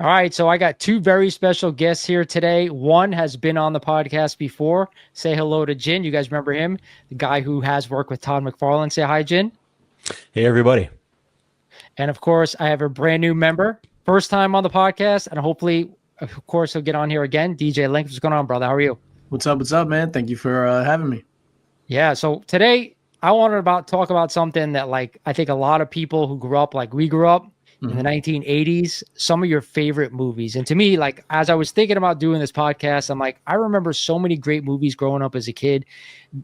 All right, so I got two very special guests here today. One has been on the podcast before. Say hello to Jin. You guys remember him? The guy who has worked with Todd McFarlane. Say hi, Jin. Hey, everybody. And of course, I have a brand new member, first time on the podcast, and hopefully, of course, he'll get on here again. DJ Linx, what's going on, brother? How are you? What's up, man? Thank you for having me. Yeah, so today I wanted to talk about something that, like, I think a lot of people who grew up like we grew up in the 1980s, some of your favorite movies. And to me, like, as I was thinking about doing this podcast, I'm like, I remember so many great movies growing up as a kid.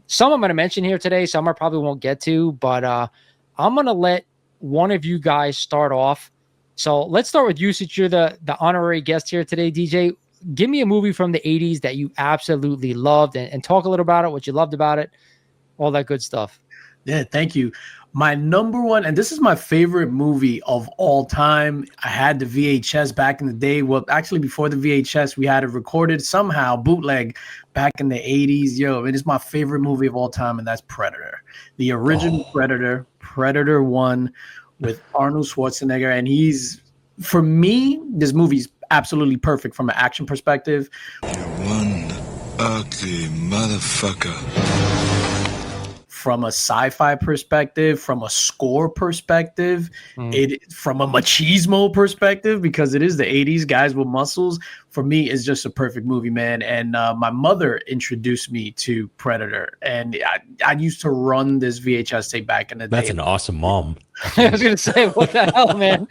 Some I'm going to mention here today, some I probably won't get to, but I'm going to let one of you guys start off. So let's start with you, since you're the honorary guest here today, DJ. Give me a movie from the 80s that you absolutely loved, and talk a little about it, what you loved about it, all that good stuff. Yeah, thank you. My number one, and this is my favorite movie of all time. I had the VHS back in the day. Well, actually, before the VHS, we had it recorded somehow, bootleg, back in the 80s. Yo, it is my favorite movie of all time, and that's Predator. The original Predator, Predator 1 with Arnold Schwarzenegger. And for me, this movie's absolutely perfect from an action perspective. You're one ugly motherfucker. From a sci-fi perspective, from a score perspective, from a machismo perspective, because it is the 80s, guys with muscles. For me, it's just a perfect movie, man. And my mother introduced me to Predator, and I used to run this VHS tape back in the day. That's an awesome mom. I was going to say, what the hell, man?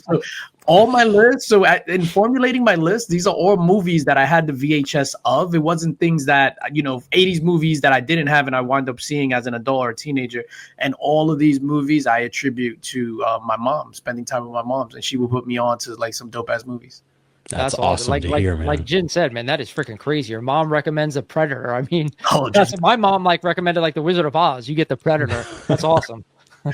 So all my lists. So in formulating my list, these are all movies that I had the VHS of. It wasn't things that, 80s movies that I didn't have and I wound up seeing as an adult or a teenager. And all of these movies I attribute to my mom, spending time with my mom. And she would put me on to like some dope ass movies. That's awesome to hear, man. Like Jin said, man, that is freaking crazy. Your mom recommends a Predator. I mean, my mom recommended like the Wizard of Oz. You get the Predator. That's awesome.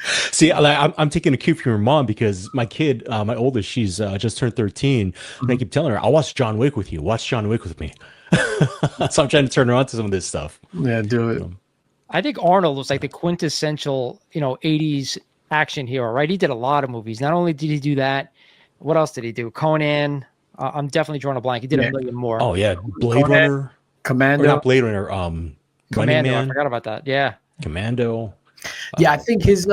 See, I'm taking a cue from your mom, because my kid, my oldest, she's just turned 13, and I keep telling her, I'll watch John Wick with you. Watch John Wick with me. So I'm trying to turn her on to some of this stuff. Yeah, do it. I think Arnold was like the quintessential, 80s action hero, right? He did a lot of movies. Not only did he do that, what else did he do? Conan. I'm definitely drawing a blank. He did a million more. Oh yeah, Blade Runner, Commando. Or not Blade Runner. Commando. I forgot about that. Yeah, Commando. Yeah, I think his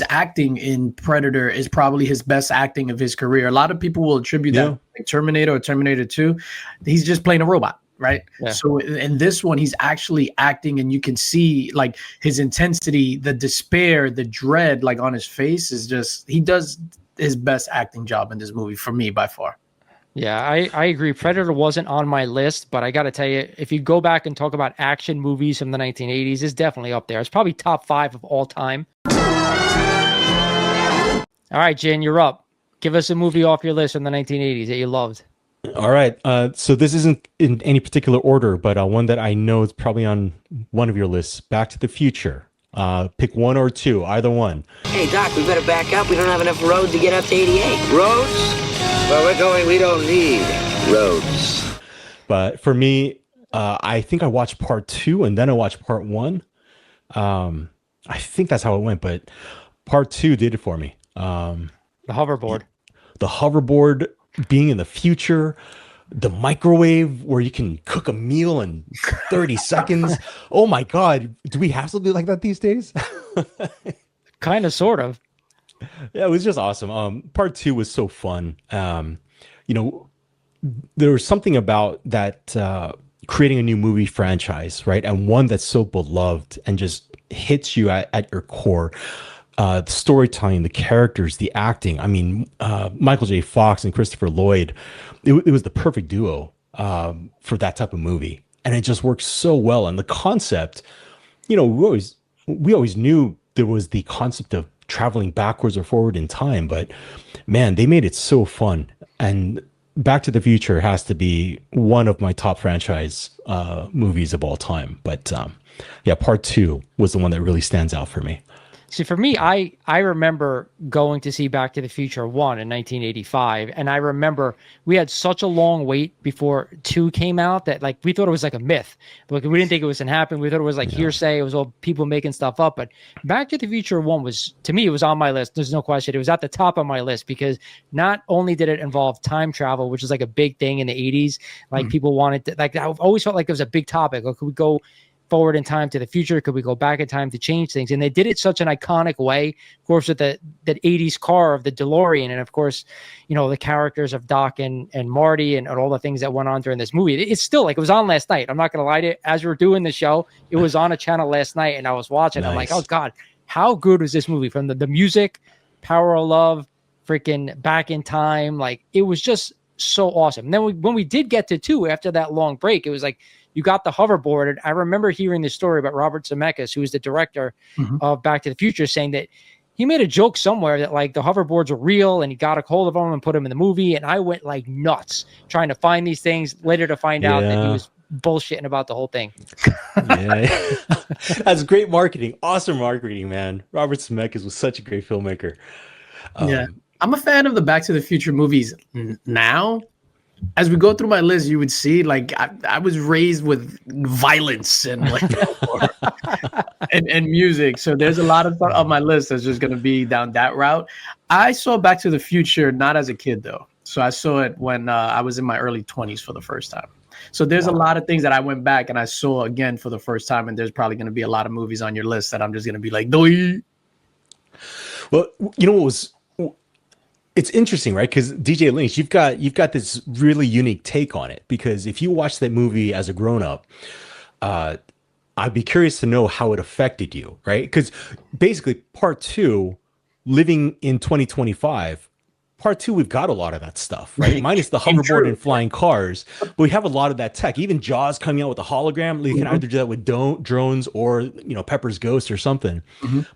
acting in Predator is probably his best acting of his career. A lot of people will attribute that to like Terminator or Terminator 2. He's just playing a robot, right? Yeah. So in this one, he's actually acting, and you can see like his intensity, the despair, the dread, like on his face is just, he does his best acting job in this movie for me by far. Yeah, I agree. Predator wasn't on my list, but I got to tell you, if you go back and talk about action movies from the 1980s, it's definitely up there. It's probably top 5 of all time. All right, Jin, you're up. Give us a movie off your list from the 1980s that you loved. All right. So this isn't in any particular order, but one that I know is probably on one of your lists, Back to the Future. Pick one or two, either one. Hey, Doc, we better back up. We don't have enough road to get up to 88. Roads? Where we're going, we don't need roads. But for me, I think I watched part 2 and then I watched part 1. I think that's how it went, but part 2 did it for me. The hoverboard. The hoverboard, being in the future, the microwave where you can cook a meal in 30 seconds. Oh my God. Do we have something like that these days? Kind of, sort of. Yeah, it was just awesome. Part 2 was so fun. There was something about that, creating a new movie franchise, right? And one that's so beloved and just hits you at your core. The storytelling, the characters, the acting. I mean, Michael J. Fox and Christopher Lloyd, it was the perfect duo for that type of movie. And it just works so well. And the concept, we always knew there was the concept of traveling backwards or forward in time, but man, they made it so fun. And Back to the Future has to be one of my top franchise movies of all time. But yeah, part 2 was the one that really stands out for me. See, for me, I remember going to see Back to the Future 1 in 1985, and I remember we had such a long wait before 2 came out that like we thought it was like a myth. Like we didn't think it was gonna happen. We thought it was like hearsay. It was all people making stuff up. But Back to the Future 1 was, to me, it was on my list. There's no question. It was at the top of my list because not only did it involve time travel, which is like a big thing in the 80s, like people wanted to, like I've always felt like it was a big topic. Like, could we go forward in time to the future? Could we go back in time to change things? And they did it such an iconic way, of course, with that 80s car of the DeLorean. And of course, you know, the characters of Doc and Marty and all the things that went on during this movie. It's still like, it was on last night. I'm not going to lie to you. As we were doing the show, it was on a channel last night and I was watching. Nice. I'm like, oh God, how good was this movie? From the music, Power of Love, freaking Back in Time. Like, it was just so awesome. And then when we did get to 2 after that long break, it was like, you got the hoverboard. And I remember hearing this story about Robert Zemeckis, who was the director of Back to the Future, saying that he made a joke somewhere that like the hoverboards were real and he got a hold of them and put them in the movie. And I went like nuts trying to find these things, later to find out that he was bullshitting about the whole thing. Yeah. That's great marketing. Awesome marketing, man. Robert Zemeckis was such a great filmmaker. I'm a fan of the Back to the Future movies now. As we go through my list, you would see like I was raised with violence and like and music. So there's a lot of stuff on my list that's just going to be down that route. I saw Back to the Future not as a kid though. So I saw it when I was in my early 20s for the first time. So there's a lot of things that I went back and I saw again for the first time. And there's probably going to be a lot of movies on your list that I'm just going to be like, doi. Well, you know what was. It's interesting, right? Because DJ Linx, you've got this really unique take on it. Because if you watch that movie as a grown up, I'd be curious to know how it affected you, right? Because basically, part 2, living in 2025, part 2, we've got a lot of that stuff, right? Minus the hoverboard and flying cars, but we have a lot of that tech. Even Jaws coming out with a hologram, you can either do that with drones or Pepper's Ghost or something.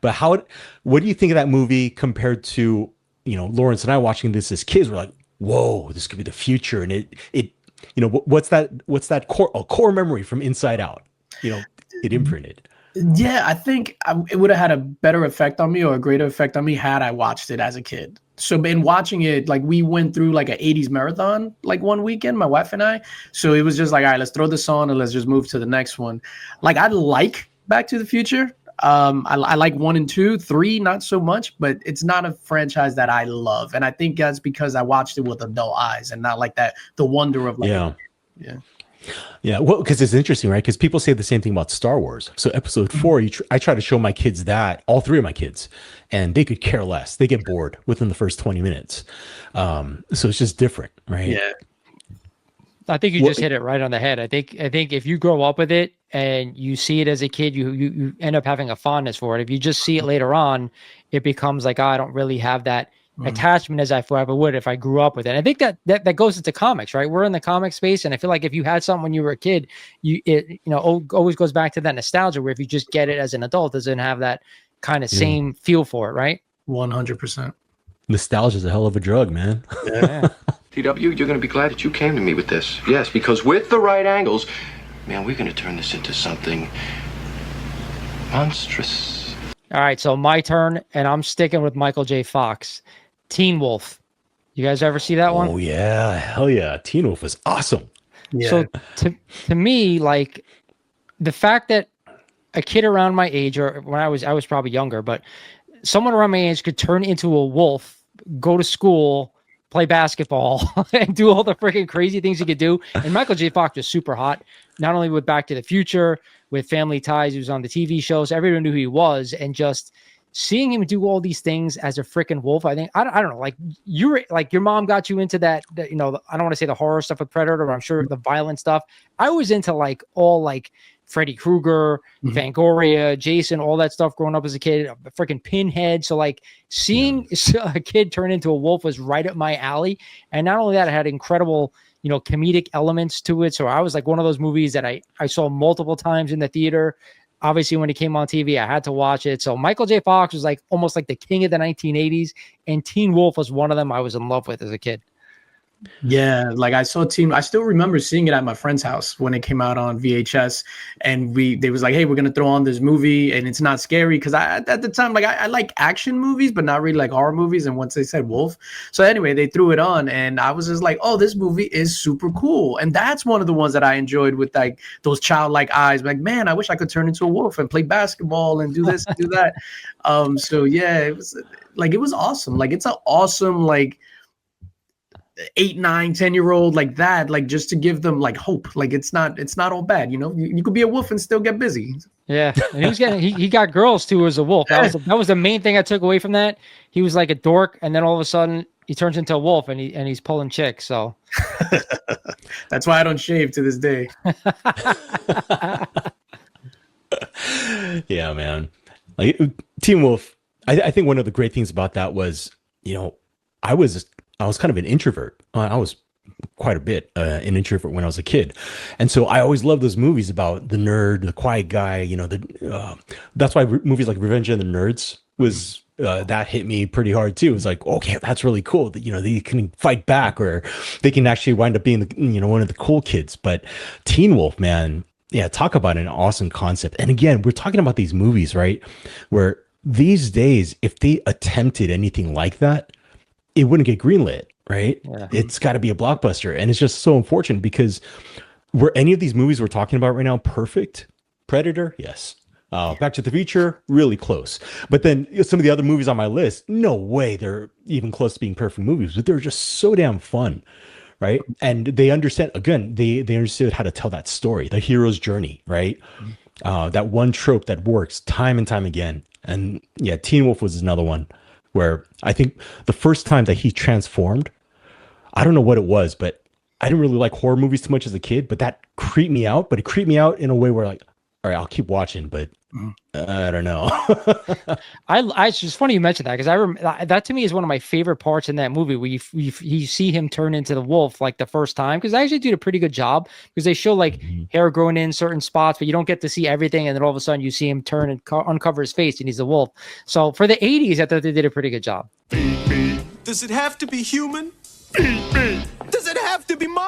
But what do you think of that movie compared to? Lawrence and I watching this as kids, we're like, whoa, this could be the future. And it what's that core memory from Inside Out, it imprinted. Yeah, I think it would have had a better effect on me or a greater effect on me had I watched it as a kid. So in watching it, like we went through like an 80s marathon, like one weekend, my wife and I. So it was just like, all right, let's throw this on and let's just move to the next one. Like I like Back to the Future. I like 1 and 2, 3, not so much, but it's not a franchise that I love. And I think that's because I watched it with adult eyes and not like that, the wonder of like, yeah. Well, because it's interesting, right? Because people say the same thing about Star Wars. So episode 4, I try to show my kids that, all 3 of my kids, and they could care less. They get bored within the first 20 minutes. So it's just different, right? Yeah. I think you just hit it right on the head. I think if you grow up with it and you see it as a kid, you end up having a fondness for it. If you just see it later on, it becomes like, I don't really have that attachment as I forever would if I grew up with it. And I think that goes into comics, right? We're in the comic space, and I feel like if you had something when you were a kid, it always goes back to that nostalgia. Where if you just get it as an adult, it doesn't have that kind of same feel for it, right? 100%. Nostalgia is a hell of a drug, man. Yeah. TW, you're going to be glad that you came to me with this. Yes, because with the right angles, man, we're going to turn this into something monstrous. All right, so my turn, and I'm sticking with Michael J. Fox. Teen Wolf. You guys ever see that one? Oh, yeah. Hell yeah. Teen Wolf was awesome. Yeah. So to me, like, the fact that a kid around my age, or when I was probably younger, but someone around my age could turn into a wolf, go to school, play basketball, and do all the freaking crazy things he could do. And Michael J. Fox was super hot, not only with Back to the Future, with Family Ties, he was on the TV shows, everyone knew who he was, and just seeing him do all these things as a freaking wolf, I think, I don't know, like your mom got you into that, I don't want to say the horror stuff with Predator, but I'm sure the violent stuff. I was into like all like Freddy Krueger, Fangoria, Jason, all that stuff growing up as a kid, a freaking Pinhead. So like seeing a kid turn into a wolf was right up my alley. And not only that, it had incredible, comedic elements to it. So I was like one of those movies that I saw multiple times in the theater. Obviously, when it came on TV, I had to watch it. So Michael J. Fox was like almost like the king of the 1980s. And Teen Wolf was one of them I was in love with as a kid. Yeah, like I saw Team. I still remember seeing it at my friend's house when it came out on VHS, and they was like, "Hey, we're gonna throw on this movie, and it's not scary." Because I at the time, like I like action movies, but not really like horror movies. And once they said wolf, so anyway, they threw it on, and I was just like, "Oh, this movie is super cool." And that's one of the ones that I enjoyed with like those childlike eyes. Like, man, I wish I could turn into a wolf and play basketball and do this, do that. So yeah, it was awesome. Like it's an awesome 8, 9, 10-year-old like that, like just to give them like hope. Like it's not all bad, you could be a wolf and still get busy. Yeah, and he got girls too as a wolf. That was the main thing I took away from that. He was like a dork, and then all of a sudden he turns into a wolf, and he's pulling chicks. So that's why I don't shave to this day. Yeah, man. Like Teen Wolf, I think one of the great things about that was, I was kind of an introvert. I was quite a bit an introvert when I was a kid, and so I always loved those movies about the nerd, the quiet guy. That's why movies like Revenge of the Nerds was that hit me pretty hard too. It was like, okay, that's really cool. That they can fight back, or they can actually wind up being one of the cool kids. But Teen Wolf, man, yeah, talk about an awesome concept. And again, we're talking about these movies, right? Where these days, if they attempted anything like that, it wouldn't get greenlit, right? Yeah. It's got to be a blockbuster. And it's just so unfortunate because were any of these movies we're talking about right now perfect? Predator? Yes. Back to the Future? Really close. But then some of the other movies on my list, no way they're even close to being perfect movies, but they're just so damn fun, right? And they understand, again, they understood how to tell that story, the hero's journey, right? That one trope that works time and time again. And yeah, Teen Wolf was another one where I think the first time that he transformed, I don't know what it was, but I didn't really like horror movies too much as a kid, but that creeped me out. But it creeped me out in a way where like, all right, I'll keep watching, but I don't know. It's just funny you mentioned that because I remember that to me is one of my favorite parts in that movie where you see him turn into the wolf like the first time, because they actually did a pretty good job because they show like hair growing in certain spots, but you don't get to see everything, and then all of a sudden you see him turn and uncover his face and he's a wolf. So for the 80s, I thought they did a pretty good job. Does it have to be human? Does it have to be mine?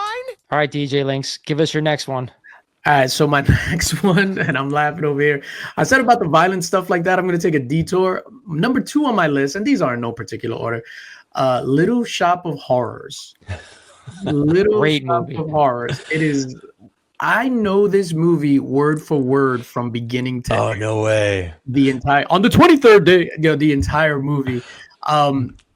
All right, DJ Linx, give us your next one. All right, so my next one, and I'm laughing over here. I said about the violent stuff like that. I'm going to take a detour. Number 2 on my list, and these are in no particular order. Little Shop of Horrors. Little Great Shop movie. of Horrors. It is. I know this movie word for word from beginning to end. No way. On the 23rd day, the entire movie.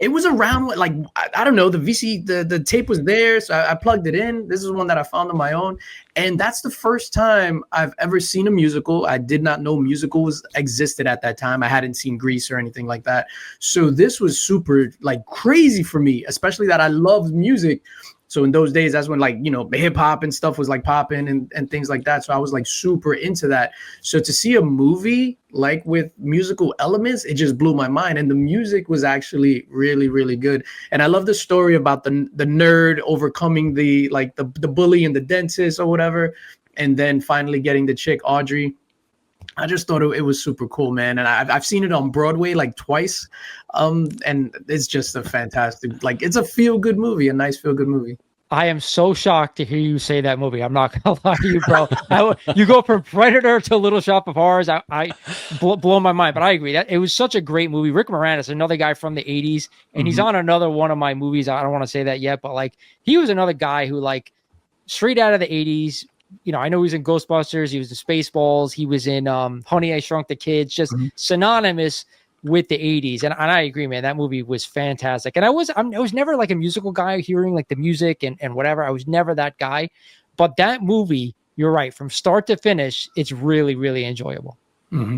It was around like I don't know, the the tape was there, so I plugged it in. This is one that I found on my own, and that's the first time I've ever seen a musical. I did not know musicals existed at that time. I hadn't seen Grease or anything like that, so this was super like crazy for me, especially that I loved music. So in those days, that's when like, hip hop and stuff was like popping and things like that. So I was like super into that. So to see a movie like with musical elements, it just blew my mind. And the music was actually really, really good. And I love the story about the nerd overcoming the bully and the dentist or whatever. And then finally getting the chick, Audrey. I just thought it was super cool, man. And I've seen it on Broadway like twice. And it's just a fantastic, like it's a feel-good movie, a nice feel-good movie. I am so shocked to hear you say that movie. I'm not gonna lie to you, bro. You go from Predator to Little Shop of Horrors. I blow my mind, but I agree that it was such a great movie. Rick Moranis, another guy from the 80s, and he's on another one of my movies. I don't want to say that yet, but like he was another guy who like straight out of the 80s. I know he was in Ghostbusters. He was in Spaceballs. He was in Honey, I Shrunk the Kids. Just synonymous with the 80s. And I agree, man. That movie was fantastic. And I was never like a musical guy, hearing like the music and whatever. I was never that guy. But that movie, you're right, from start to finish, it's really, really enjoyable. Mm-hmm.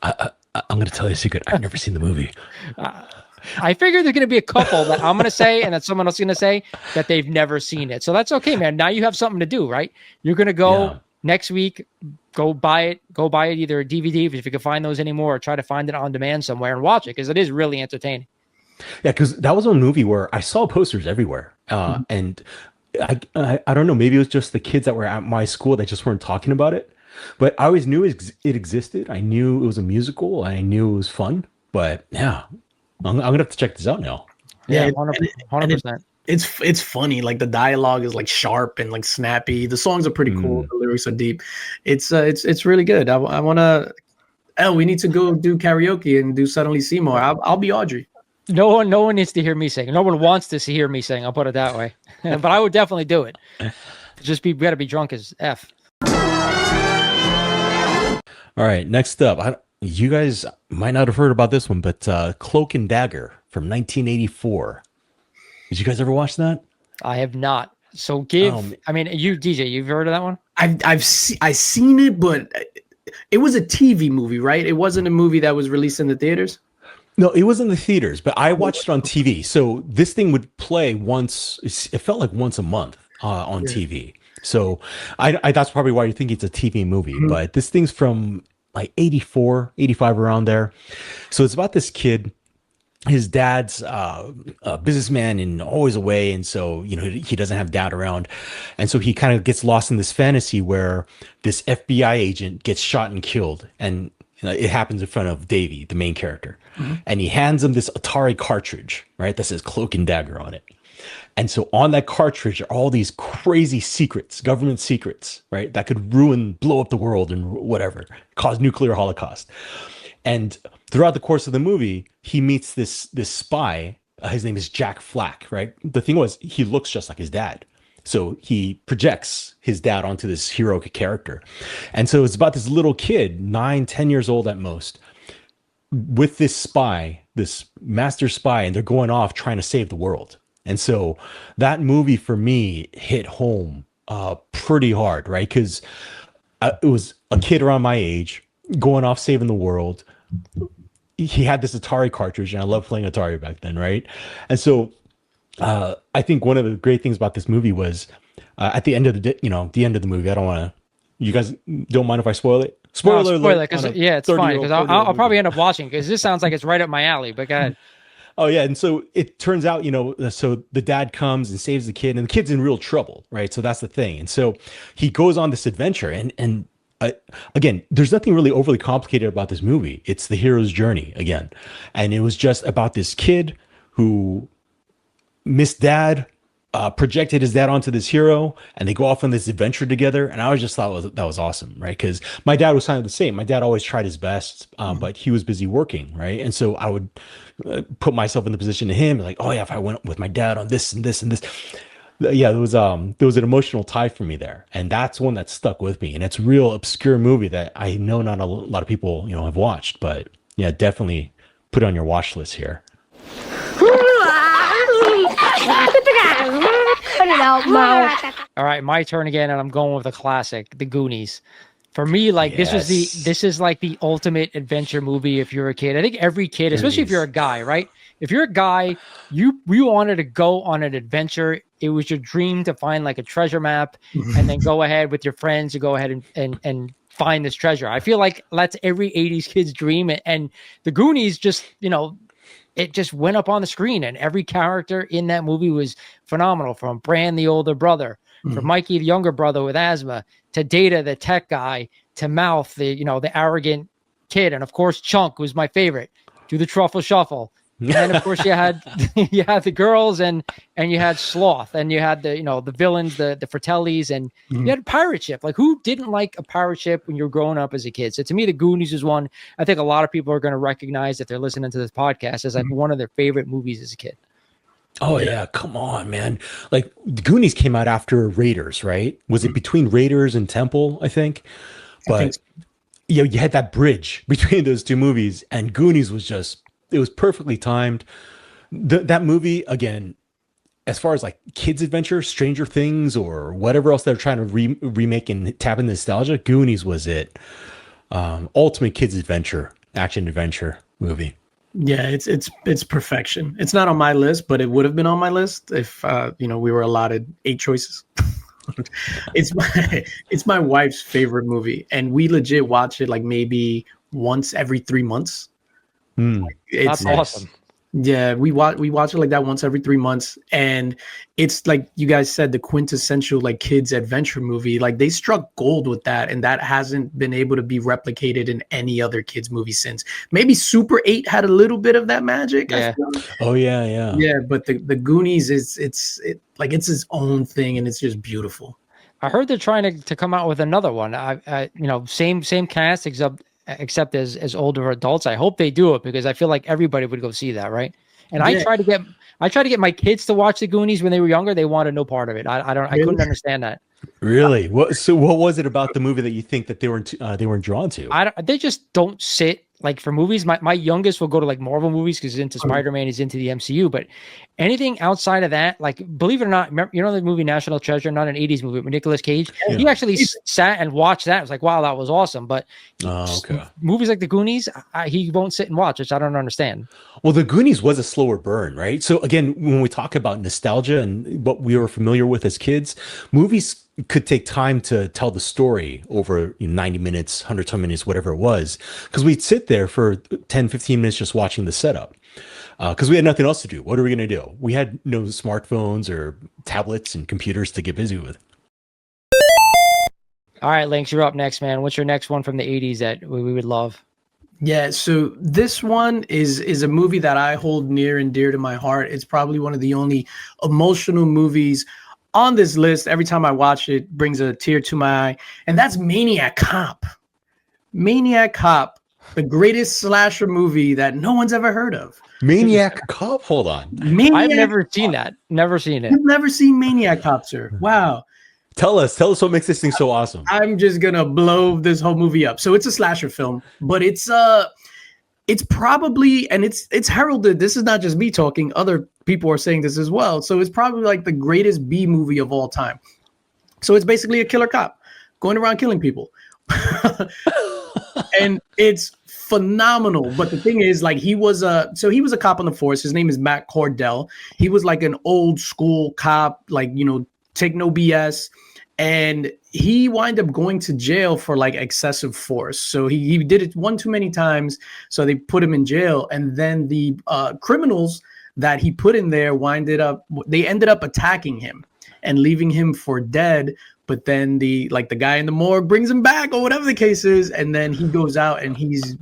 I'm going to tell you a secret. I've never seen the movie. I figure there's going to be a couple that I'm going to say and that someone else is going to say that they've never seen it. So that's okay, man. Now you have something to do, right? You're going to go next week, go buy it either a DVD if you can find those anymore, or try to find it on demand somewhere and watch it because it is really entertaining. Yeah, because that was a movie where I saw posters everywhere. And I don't know, maybe it was just the kids that were at my school that just weren't talking about it. But I always knew it existed. I knew it was a musical. I knew it was fun. But yeah, I'm going to have to check this out now. Yeah, Yeah, 100%. It's funny. Like the dialogue is like sharp and like snappy. The songs are pretty cool. The lyrics are deep. It's really good. I want to. Oh, we need to go do karaoke and do Suddenly Seymour. I'll be Audrey. No one needs to hear me sing. No one wants to hear me sing. I'll put it that way. But I would definitely do it. We got to be drunk as F. All right, next up, you guys might not have heard about this one, but Cloak and Dagger from 1984. Did you guys ever watch that? I have not. So I mean, you DJ, you've heard of that one? I've seen it, but it was a TV movie, right? It wasn't a movie that was released in the theaters. No, it was in the theaters, but I watched it on TV. So this thing would play once. It felt like once a month on TV. So I that's probably why you think it's a TV movie. But this thing's from like 84, 85, around there. So it's about this kid. His dad's a businessman and always away. And so, he doesn't have dad around. And so he kind of gets lost in this fantasy where this FBI agent gets shot and killed. And it happens in front of Davey, the main character. And he hands him this Atari cartridge, right? That says Cloak and Dagger on it. And so on that cartridge are all these crazy secrets, government secrets, right? That could blow up the world and whatever, cause nuclear holocaust. And throughout the course of the movie, he meets this spy. His name is Jack Flack, right? The thing was, he looks just like his dad. So he projects his dad onto this heroic character. And so it's about this little kid, 9, 10 years old at most, with this spy, this master spy, and they're going off trying to save the world. And so that movie for me hit home pretty hard, right? Because it was a kid around my age going off saving the world. He had this Atari cartridge, and I loved playing Atari back then, right? And so I think one of the great things about this movie was at the end of the end of the movie. I don't want to. You guys don't mind if I spoil it? Spoiler alert! It's fine because I'll probably end up watching because this sounds like it's right up my alley. But go ahead. Oh yeah, and so it turns out, so the dad comes and saves the kid, and the kid's in real trouble, right? So that's the thing, and so he goes on this adventure, and again, there's nothing really overly complicated about this movie. It's the hero's journey again, and it was just about this kid who missed dad, projected his dad onto this hero, and they go off on this adventure together. And I just thought that was awesome, right? Because my dad was kind of the same. My dad always tried his best, but he was busy working, right? And so I would put myself in the position to him, like, oh yeah, if I went with my dad on this and this and this. Yeah, there was an emotional tie for me there, and that's one that stuck with me. And it's a real obscure movie that I know not a lot of people have watched, but yeah, definitely put it on your watch list here. All right, my turn again, and I'm going with a classic, The Goonies. For me, like this is like the ultimate adventure movie if you're a kid. I think every kid, especially if you're a guy, right? If you're a guy, you wanted to go on an adventure. It was your dream to find like a treasure map and then go ahead with your friends to go ahead and find this treasure. I feel like that's every 80s kid's dream. And The Goonies just, it just went up on the screen, and every character in that movie was phenomenal, from Bran, the older brother, from Mikey, the younger brother with asthma, to Data, the tech guy, to Mouth, the arrogant kid. And of course, Chunk was my favorite. Do the truffle shuffle. And then of course you had the girls and you had Sloth, and you had the villains, the Fratellis, and you had a pirate ship. Like, who didn't like a pirate ship when you're growing up as a kid? So to me, The Goonies is one I think a lot of people are going to recognize if they're listening to this podcast as like one of their favorite movies as a kid. Oh yeah, come on, man. Like, The Goonies came out after Raiders, right? Was it between Raiders and Temple, I think? But you had that bridge between those two movies, and Goonies was it was perfectly timed. That movie, again, as far as like kids adventure, Stranger Things, or whatever else they're trying to remake and tap into nostalgia, Goonies was it. Ultimate kids adventure, action adventure movie. Yeah, it's perfection. It's not on my list, but it would have been on my list if we were allotted 8 choices. It's my wife's favorite movie, and we legit watch it like maybe once every 3 months. That's awesome. Yeah, we watch it like that once every 3 months, and it's like you guys said, the quintessential like kids adventure movie. Like they struck gold with that, and that hasn't been able to be replicated in any other kids movie since. Maybe Super 8 had a little bit of that magic. I Yeah. feel. Oh yeah, yeah. Yeah, but the Goonies is like it's its own thing, and it's just beautiful. I heard they're trying to come out with another one. Same cast except as older adults. I hope they do it because I feel like everybody would go see that, right? And Yeah. I try to get my kids to watch the Goonies when they were younger. They wanted no part of it. I Really? couldn't understand that. Really? What was it about the movie that you think that they weren't drawn to? They just don't sit like for movies. My youngest will go to like Marvel movies because he's into Spider-Man, he's into the MCU, but anything outside of that, like believe it or not, remember, you know the movie National Treasure, not an 80s movie with Nicolas Cage. Yeah. He actually sat and watched that. It was like, wow, that was awesome. But Okay. movies like the Goonies, he won't sit and watch, which I don't understand. Well, the Goonies was a slower burn, right? So again, when we talk about nostalgia and what we were familiar with as kids, movies could take time to tell the story over 90 minutes, 120 minutes, whatever it was, because we'd sit there for 10, 15 minutes just watching the setup. Because we had nothing else to do. What are we going to do? We had no smartphones or tablets and computers to get busy with. All right, Linx, you're up next, man. What's your next one from the 80s that we would love? Yeah, so this one is a movie that I hold near and dear to my heart. It's probably one of the only emotional movies on this list. Every time I watch it, brings a tear to my eye, and that's Maniac Cop. Maniac Cop, the greatest slasher movie that no one's ever heard of. Maniac Cop? Hold on. Maniac I've never seen that. Never seen it. You've never seen Maniac Cop, sir? Wow. Tell us what makes this thing so awesome. I'm just gonna blow this whole movie up. So it's a slasher film, but it's probably, and it's heralded. This is not just me talking. Other people are saying this as well. So it's probably like the greatest B movie of all time. So it's basically a killer cop going around killing people. And it's phenomenal. But the thing is, like, he was a cop on the force. His name is Matt Cordell. He was like an old school cop, like, take no BS. And he wound up going to jail for like excessive force. So he did it one too many times. So they put him in jail. And then the criminals that he put in there ended up attacking him and leaving him for dead. But then the guy in the morgue brings him back, or whatever the case is, and then he goes out and he's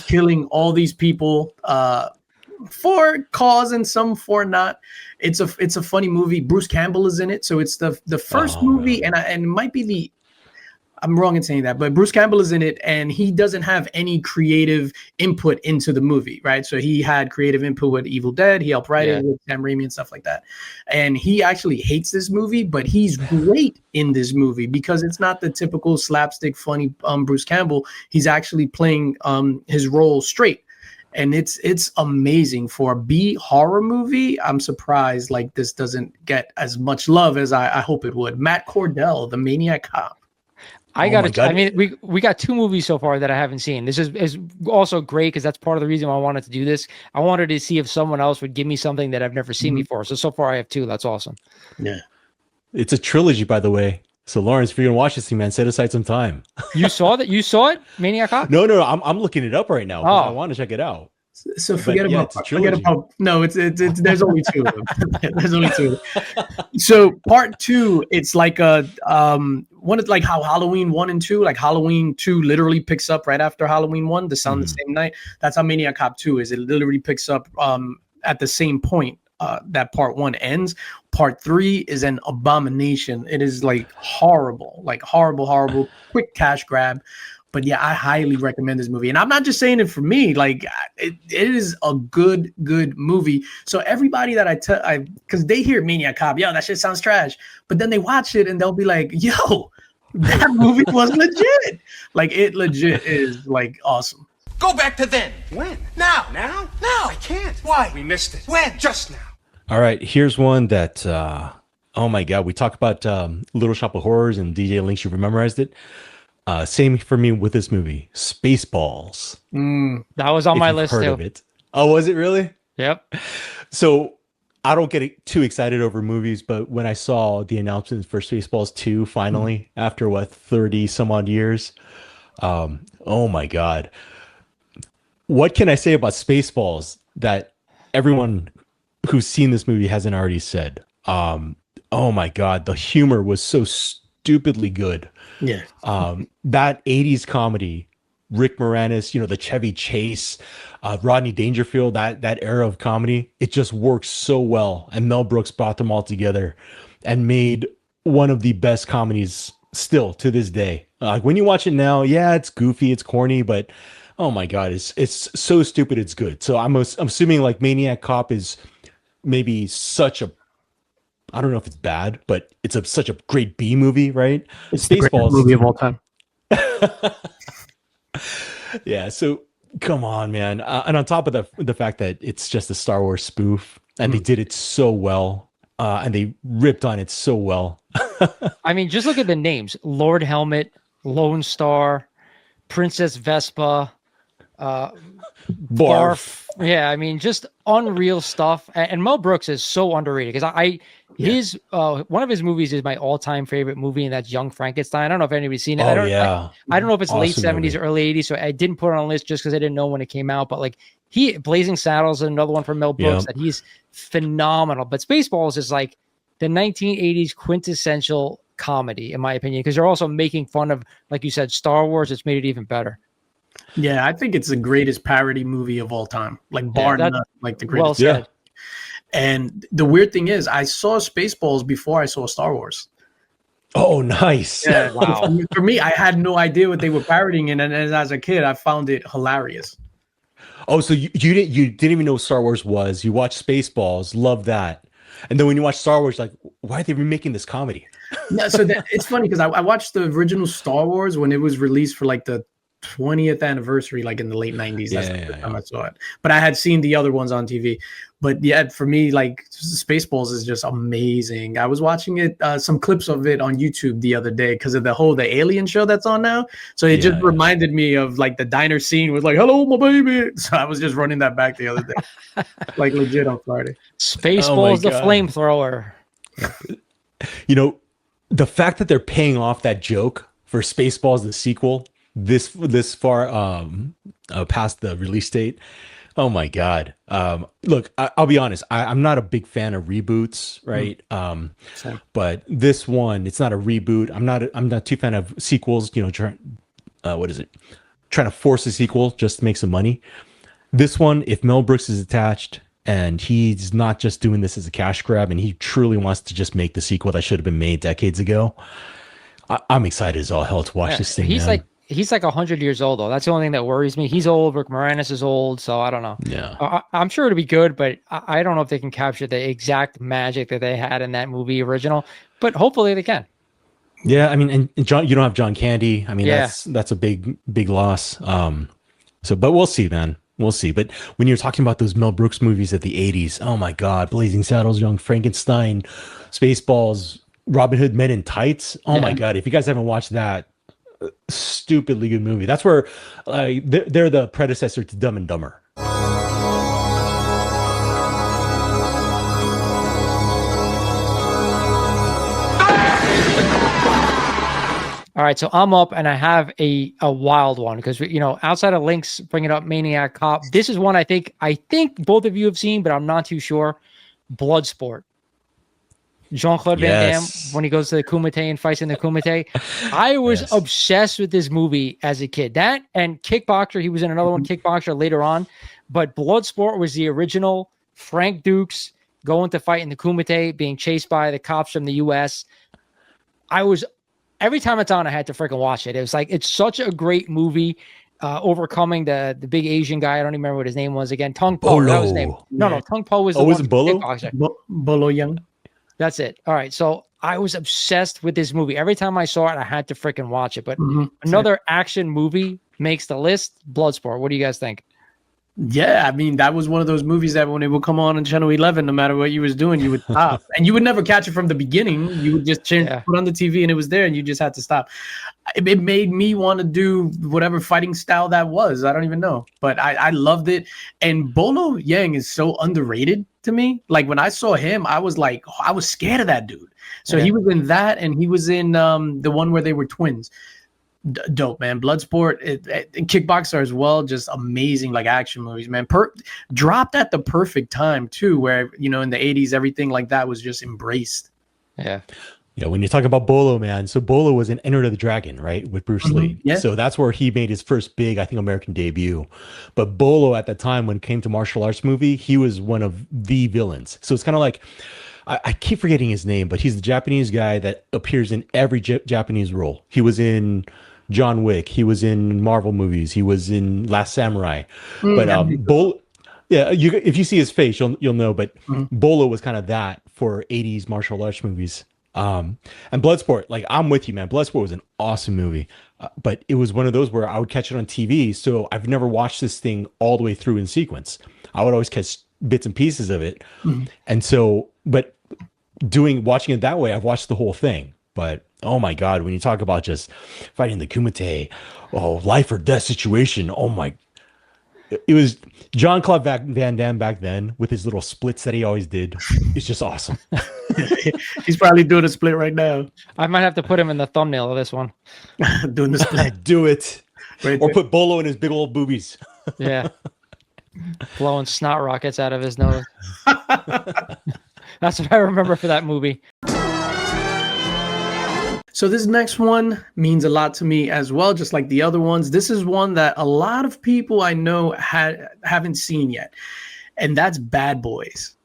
killing all these people for cause and some for not. It's a funny movie. Bruce Campbell is in it, so it's the first movie, and it might be I'm wrong in saying that, but Bruce Campbell is in it, and he doesn't have any creative input into the movie, right? So he had creative input with Evil Dead. He helped write it with Sam Raimi and stuff like that. And he actually hates this movie, but he's great in this movie because it's not the typical slapstick, funny Bruce Campbell. He's actually playing his role straight. And it's amazing for a B horror movie. I'm surprised like this doesn't get as much love as I hope it would. Matt Cordell, the Maniac Cop. I mean, we got two movies so far that I haven't seen. This is also great because that's part of the reason why I wanted to do this. I wanted to see if someone else would give me something that I've never seen before. So far I have two. That's awesome. Yeah. It's a trilogy, by the way. So Lawrence, if you're gonna watch this thing, man, set aside some time. You saw that? You saw it, Maniac Cop? No, I'm looking it up right now. I want to check it out. So forget about no. It's there's only two of them. There's only two. So part two, it's like a one is like how Halloween 1 and 2, like Halloween 2 literally picks up right after Halloween 1, the sound the same night. That's how Maniac Cop 2 is. It literally picks up at the same point that part 1 ends. Part 3 is an abomination. It is like horrible, quick cash grab. But yeah, I highly recommend this movie. And I'm not just saying it for me. Like, it is a good movie. So everybody that because they hear Maniac Cop, yo, that shit sounds trash. But then they watch it and they'll be like, yo, that movie was legit. Like, it legit is, like, awesome. Go back to then. When? Now. Now? Now. I can't. Why? We missed it. When? Just now. All right, here's one that oh my god, we talk about Little Shop of Horrors and DJ Linx, you've memorized it. Same for me with this movie, Spaceballs. That was on my list heard too. of it. Oh, was it really? Yep. So I don't get too excited over movies, but when I saw the announcement for Spaceballs 2 finally, after 30 some odd years, oh my god. What can I say about Spaceballs that everyone who's seen this movie hasn't already said. Oh my God, the humor was so stupidly good. Yeah. That 80s comedy, Rick Moranis, the Chevy Chase, Rodney Dangerfield, that era of comedy, it just works so well. And Mel Brooks brought them all together and made one of the best comedies still to this day. When you watch it now, yeah, it's goofy, it's corny, but oh my God, it's so stupid, it's good. So I'm assuming like Maniac Cop is maybe such a, I don't know if it's bad, but it's such a great B movie, right? It's the greatest movie of all time. Yeah, so come on, man. And on top of the fact that it's just a Star Wars spoof, and they did it so well, and they ripped on it so well. I mean, just look at the names: Lord Helmet, Lone Star, Princess Vespa, Barf. Yeah, I mean, just unreal stuff. And Mel Brooks is so underrated because his one of his movies is my all-time favorite movie, and that's Young Frankenstein. I don't know if anybody's seen it. I don't know if it's Awesome late 70s or early 80s, so I didn't put it on a list just because I didn't know when it came out. But like Blazing Saddles is another one from Mel Brooks that he's phenomenal. But Spaceballs is like the 1980s quintessential comedy, in my opinion, because they're also making fun of, like you said, Star Wars. It's made it even better. Yeah, I think it's the greatest parody movie of all time, like bar none, like the greatest. Well said. And the weird thing is, I saw Spaceballs before I saw Star Wars. Oh, nice. Yeah, Wow. For me, I had no idea what they were parodying, and as a kid, I found it hilarious. Oh, so you didn't even know what Star Wars was. You watched Spaceballs, love that. And then when you watch Star Wars, like, why are they remaking this comedy? No, so it's funny because I watched the original Star Wars when it was released for like the 20th anniversary, like in the late 90s. That's the first time I saw it. But I had seen the other ones on TV. But yeah, for me, like Spaceballs is just amazing. I was watching it, some clips of it on YouTube the other day because of the alien show that's on now. So it just reminded me of like the diner scene with like, "Hello, my baby." So I was just running that back the other day, like legit on Friday. Spaceballs, the flamethrower. The fact that they're paying off that joke for Spaceballs, the sequel, this far past the release date. Oh my God. Look, I'll be honest. I'm not a big fan of reboots, right? But this one, it's not a reboot. I'm not too fan of sequels, trying to force a sequel just to make some money. This one, if Mel Brooks is attached and he's not just doing this as a cash grab and he truly wants to just make the sequel that should have been made decades ago, I'm excited as all hell to watch this thing. He's like 100 years old, though. That's the only thing that worries me. He's old. Rick Moranis is old. So I don't know. Yeah. I'm sure it'll be good, but I don't know if they can capture the exact magic that they had in that movie original, but hopefully they can. Yeah. I mean, and John, you don't have John Candy. I mean, that's a big loss. But we'll see, man. We'll see. But when you're talking about those Mel Brooks movies of the 80s, oh my God, Blazing Saddles, Young Frankenstein, Spaceballs, Robin Hood Men in Tights. Oh my God. If you guys haven't watched that, stupidly good movie. That's where they're the predecessor to Dumb and Dumber. All right, so I'm up and I have a wild one because outside of Linx bringing up Maniac Cop, this is one I think both of you have seen, but I'm not too sure. Bloodsport. Jean-Claude Van Damme when he goes to the Kumite and fights in the Kumite. I was obsessed with this movie as a kid. That and Kickboxer. He was in another one, Kickboxer, later on. But Bloodsport was the original. Frank Dukes going to fight in the Kumite, being chased by the cops from the U.S. Every time it's on, I had to freaking watch it. It was like, it's such a great movie. Overcoming the big Asian guy. I don't even remember what his name was again. Tung Po. That was his name. No, Tung Po was the was it Bolo? Bolo Young. That's it. All right. So I was obsessed with this movie. Every time I saw it, I had to freaking watch it. But another action movie makes the list. Bloodsport. What do you guys think? Yeah, I mean, that was one of those movies that when it would come on Channel 11, no matter what you was doing, you would stop. And you would never catch it from the beginning. You would just put on the TV and it was there and you just had to stop. It made me want to do whatever fighting style that was. I don't even know. But I loved it. And Bolo Yang is so underrated to me. Like when I saw him, I was like, I was scared of that dude. So he was in that and he was in the one where they were twins. Dope, man. Bloodsport, and Kickboxer as well, just amazing, like action movies, man. Dropped at the perfect time too, where in the 80s, everything like that was just embraced. Yeah. When you talk about Bolo, man, so Bolo was in Enter the Dragon, right, with Bruce Lee. Yeah. So that's where he made his first big, I think, American debut. But Bolo at the time, when it came to martial arts movie, he was one of the villains. So it's kind of like, I keep forgetting his name, but he's the Japanese guy that appears in every Japanese role. He was in John Wick. He was in Marvel movies. He was in Last Samurai. But Bolo, yeah, if you see his face, you'll know. But Bolo was kind of that for 80s martial arts movies. And Bloodsport, like, I'm with you, man. Bloodsport was an awesome movie, but it was one of those where I would catch it on TV. So I've never watched this thing all the way through in sequence. I would always catch bits and pieces of it. And so, but watching it that way, I've watched the whole thing. But oh my God, when you talk about just fighting the Kumite, life or death situation, it was Jean-Claude Van Damme back then with his little splits that he always did. It's just awesome. He's probably doing a split right now. I might have to put him in the thumbnail of this one. Doing the split. Do it. Right or there. put Bolo in his big old boobies. Yeah. Blowing snot rockets out of his nose. That's what I remember for that movie. So this next one means a lot to me as well, just like the other ones. This is one that a lot of people I know haven't seen yet, and that's Bad Boys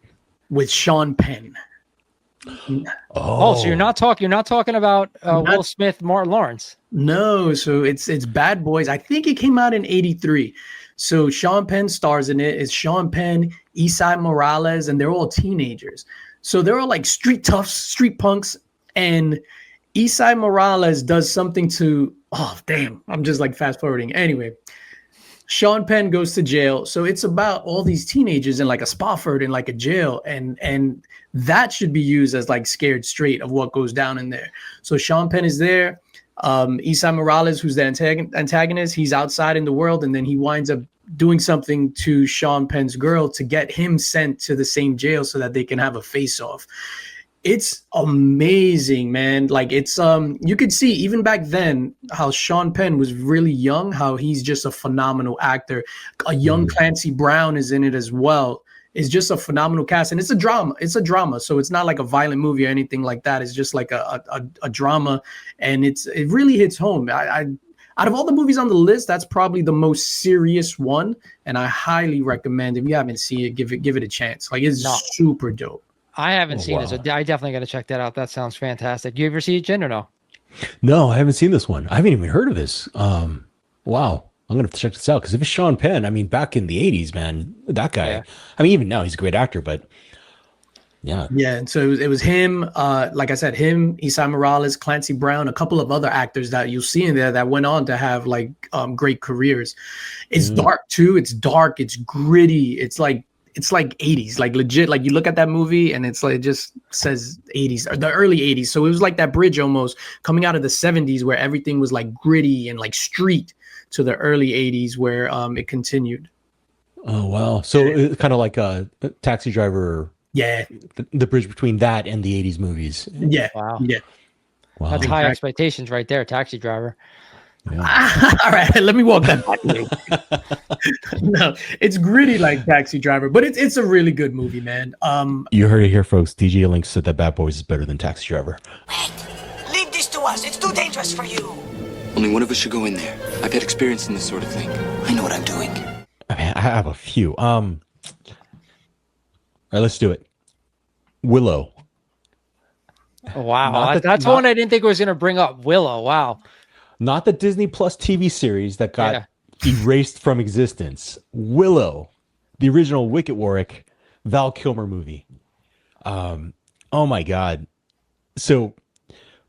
with Sean Penn. So you're not talking about Will Smith, Martin Lawrence. No, so it's Bad Boys. I think it came out in '83. So Sean Penn stars in it. It's Sean Penn, Esai Morales, and they're all teenagers. So they're all like street toughs, street punks, and Esai Morales does something to, I'm just like fast forwarding. Anyway, Sean Penn goes to jail. So it's about all these teenagers in like a Spofford in like a jail. And that should be used as like scared straight of what goes down in there. So Sean Penn is there. Esai Morales, who's the antagonist, he's outside in the world. And then he winds up doing something to Sean Penn's girl to get him sent to the same jail so that they can have a face-off. It's amazing, man. Like, it's you could see even back then how Sean Penn was really young, how he's just a phenomenal actor. A young Clancy Brown is in it as well. It's just a phenomenal cast, and it's a drama. So it's not like a violent movie or anything like that. It's just like a drama, and it really hits home. I out of all the movies on the list, that's probably the most serious one, and I highly recommend, if you haven't seen it, give it a chance. Like, it's super dope. I haven't seen it, so I definitely got to check that out. That sounds fantastic. You ever see it, Jen, or no? No, I haven't seen this one. I haven't even heard of this. Wow. I'm going to have to check this out, because if it's Sean Penn, I mean, back in the 80s, man, that guy, yeah. I mean, even now he's a great actor, but yeah. Yeah, and so it was him, like I said, him, Esai Morales, Clancy Brown, a couple of other actors that you'll see in there that went on to have like great careers. It's dark too. It's dark. It's gritty. It's like 80s, like legit. Like, you look at that movie and it's like, it just says 80s or the early 80s. So it was like that bridge almost coming out of the 70s where everything was like gritty and like street to the early 80s where it continued. Oh, wow. So it's kind of like a Taxi Driver. Yeah. The bridge between that and the 80s movies. Yeah. Wow. Yeah. Wow. That's high expectations right there, Taxi Driver. Yeah. All right, let me walk that back. No, it's gritty like Taxi Driver, but it's a really good movie, man. You heard it here, folks. DJ Linx said that Bad Boys is better than Taxi Driver. Wait, leave this to us. It's too dangerous for you. Only one of us should go in there. I've had experience in this sort of thing. I know what I'm doing. I mean, I have a few. All right, let's do it. Willow. Wow, that's one I didn't think I was going to bring up. Willow. Wow. Not the Disney Plus TV series that got erased from existence. Willow, the original Wicket Warwick, Val Kilmer movie. Oh my God. So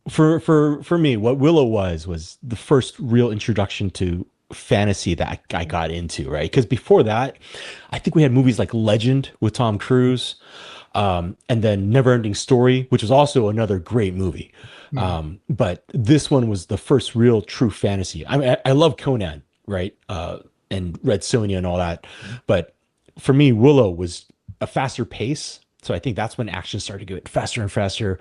for me, what Willow was the first real introduction to fantasy that I got into, right? Because before that, I think we had movies like Legend with Tom Cruise, and then Neverending Story, which was also another great movie. But this one was the first real true fantasy. I mean, I love Conan, right? And Red Sonja and all that. But for me, Willow was a faster pace. So I think that's when action started to get faster and faster.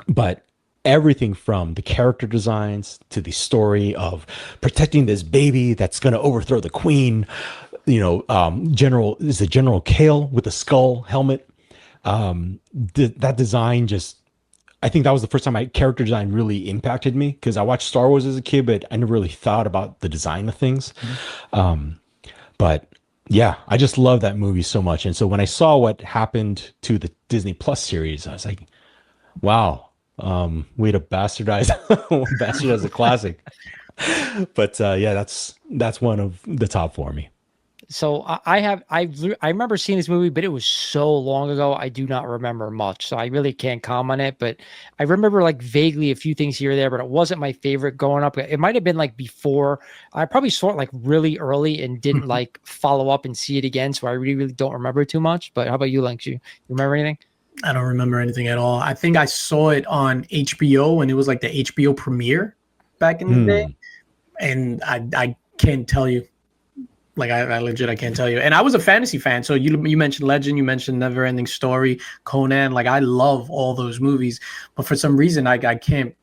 But everything from the character designs to the story of protecting this baby that's going to overthrow the queen. General Kale with the skull helmet. That design just, I think that was the first time my character design really impacted me, because I watched Star Wars as a kid, but I never really thought about the design of things. But yeah, I just love that movie so much. And so when I saw what happened to the Disney Plus series, I was like, wow, way to bastardize a classic. But yeah, that's one of the top for me. So I remember seeing this movie, but it was so long ago, I do not remember much. So I really can't comment on it, but I remember like vaguely a few things here or there, but it wasn't my favorite growing up. It might have been like before. I probably saw it like really early and didn't like follow up and see it again. So I really don't remember too much. But how about you, Linx? You remember anything? I don't remember anything at all. I think I saw it on HBO when it was like the HBO premiere back in the day. And I can't tell you. Like I legit, I can't tell you. And I was a fantasy fan. So you mentioned Legend, you mentioned Never Ending Story, Conan. Like I love all those movies. But for some reason, I can't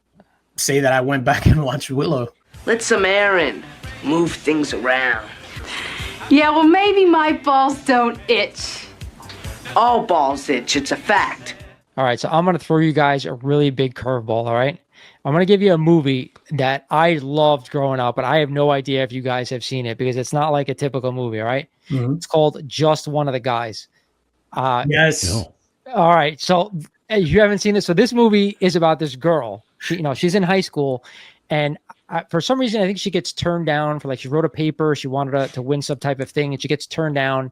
say that I went back and watched Willow. Let some air in. Move things around. Yeah, well, maybe my balls don't itch. All balls itch. It's a fact. All right. So I'm going to throw you guys a really big curveball. All right. I'm going to give you a movie that I loved growing up, but I have no idea if you guys have seen it because it's not like a typical movie, all right? It's called Just One of the Guys. Yes. No. All right. So if you haven't seen this, so this movie is about this girl. She's in high school, and for some reason, I think she gets turned down for she wrote a paper. She wanted to win some type of thing, and she gets turned down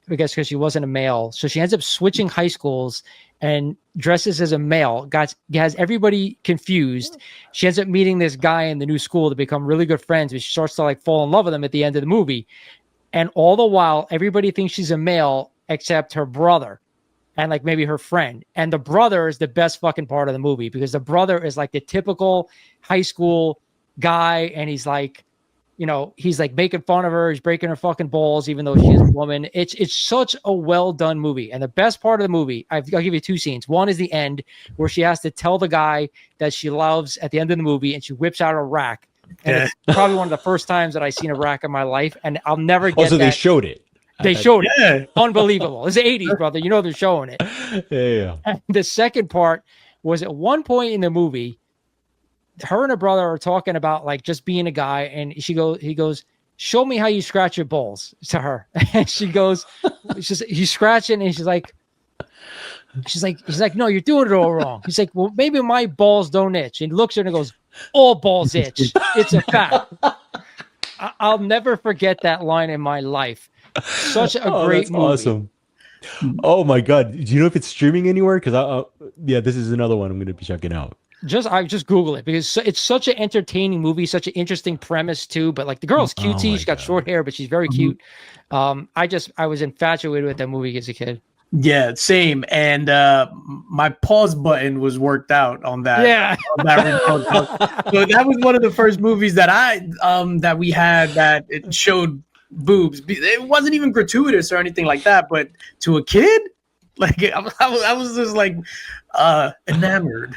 because she wasn't a male. So she ends up switching high schools and dresses as a male, has everybody confused. She ends up meeting this guy in the new school to become really good friends, but she starts to fall in love with him at the end of the movie. And all the while, everybody thinks she's a male except her brother and maybe her friend. And the brother is the best fucking part of the movie because the brother is the typical high school guy, and he's he's making fun of her. He's breaking her fucking balls, even though she is a woman. It's such a well done movie. And the best part of the movie, I'll give you two scenes. One is the end where she has to tell the guy that she loves at the end of the movie, and she whips out a rack. And it's probably one of the first times that I've seen a rack in my life. And I'll never get they showed it. They showed it. Unbelievable. It's the 80s, brother. They're showing it. Yeah. And the second part was at one point in the movie, her and her brother are talking about just being a guy, and he goes, "Show me how you scratch your balls," to her. And she goes, he's scratching, and she's like, "No, you're doing it all wrong." He's like, "Well, maybe my balls don't itch." And he looks at her and goes, "All balls itch. It's a fact." I'll never forget that line in my life. Such a great movie. Awesome. Oh my God. Do you know if it's streaming anywhere? Because this is another one I'm going to be checking out. I just Google it because it's such an entertaining movie, such an interesting premise too. But the girl's cutesy, she's got short hair, but she's very cute. I was infatuated with that movie as a kid. Yeah, same. And my pause button was worked out on that. Yeah. On that so that was one of the first movies that that we had that it showed boobs. It wasn't even gratuitous or anything like that, but to a kid, I was just enamored.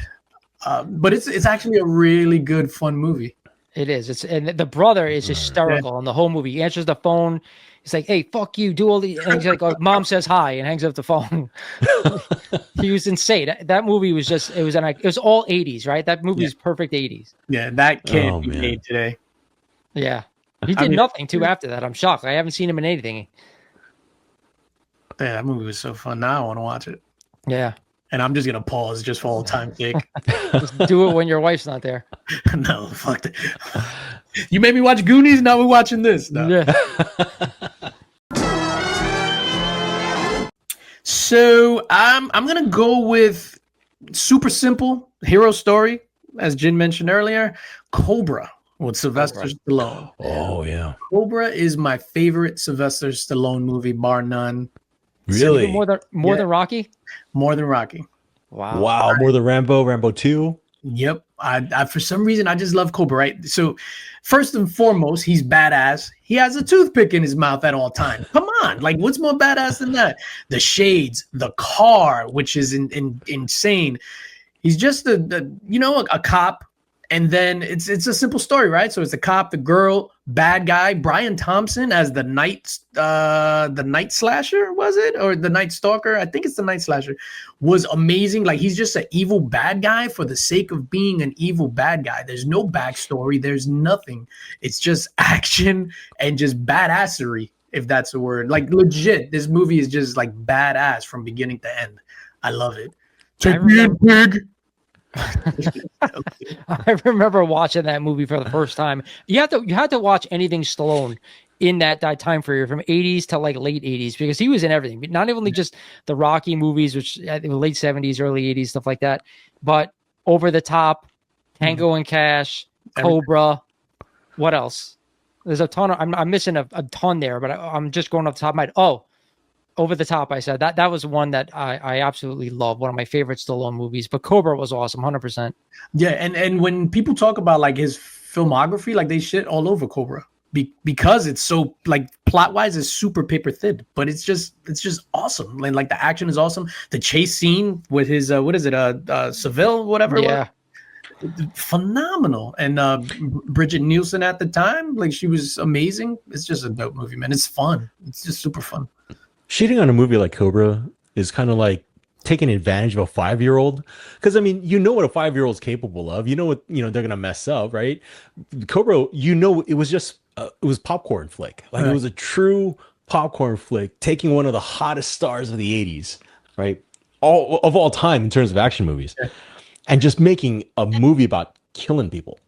But it's actually a really good, fun movie. It is. And the brother is hysterical in the whole movie. He answers the phone. He's like, "Hey, fuck you, do all these." And he's like, "Oh, Mom says hi," and hangs up the phone. He was insane. That movie was it was all 80s, right? That movie is perfect 80s. Yeah, that can't be made today. Yeah. He did nothing too after that. I'm shocked. I haven't seen him in anything. Yeah, that movie was so fun. Now I want to watch it. Yeah. And I'm just going to pause just for all time's sake. Just do it when your wife's not there. No, fuck that. You made me watch Goonies, now we're watching this. No. Yeah. So I'm going to go with super simple hero story, as Jin mentioned earlier, Cobra with Sylvester Stallone. Oh, yeah. Cobra is my favorite Sylvester Stallone movie, bar none. Really? More than Rocky? More than Rocky. Wow. More than Rambo 2? Yep. I for some reason, I just love Cobra, right? So first and foremost, he's badass. He has a toothpick in his mouth at all times. Come on. What's more badass than that? The shades, the car, which is insane. He's just a cop, and then it's a simple story, right? So it's the cop, the girl, bad guy, Brian Thompson as the night slasher, was it, or the night stalker? I think it's the night slasher. Was amazing. Like, he's just an evil bad guy for the sake of being an evil bad guy. There's no backstory. There's nothing. It's just action and just badassery, if that's a word. Like, legit, this movie is just like badass from beginning to end. I love it. Take me in, pig. I remember watching that movie for the first time. You had to watch anything Stallone in that time period from 80s to like late 80s, because he was in everything. Not only just the Rocky movies, which I think late 70s, early 80s, stuff like that, but Over the Top, Tango and Cash, Cobra. What else? There's a ton. I'm missing a ton there, but I'm just going off the top of my head. Oh, Over the Top, I said that was one that I absolutely love. One of my favorite Stallone movies. But Cobra was awesome, 100%. Yeah, and when people talk about like his filmography, like they shit all over Cobra because it's so like plot wise, it's super paper thin, but it's just awesome. And like the action is awesome. The chase scene with his Seville, whatever. Yeah. Phenomenal. And Bridget Nielsen at the time, like, she was amazing. It's just a dope movie, man. It's fun. It's just super fun. Shitting on a movie like Cobra is kind of like taking advantage of a 5-year-old, because I mean, you know what a 5-year-old's capable of. You know what they're gonna mess up, right? Cobra, it was just it was popcorn flick. Like, It was a true popcorn flick, taking one of the hottest stars of the 80s, right, all time in terms of action movies, and just making a movie about killing people.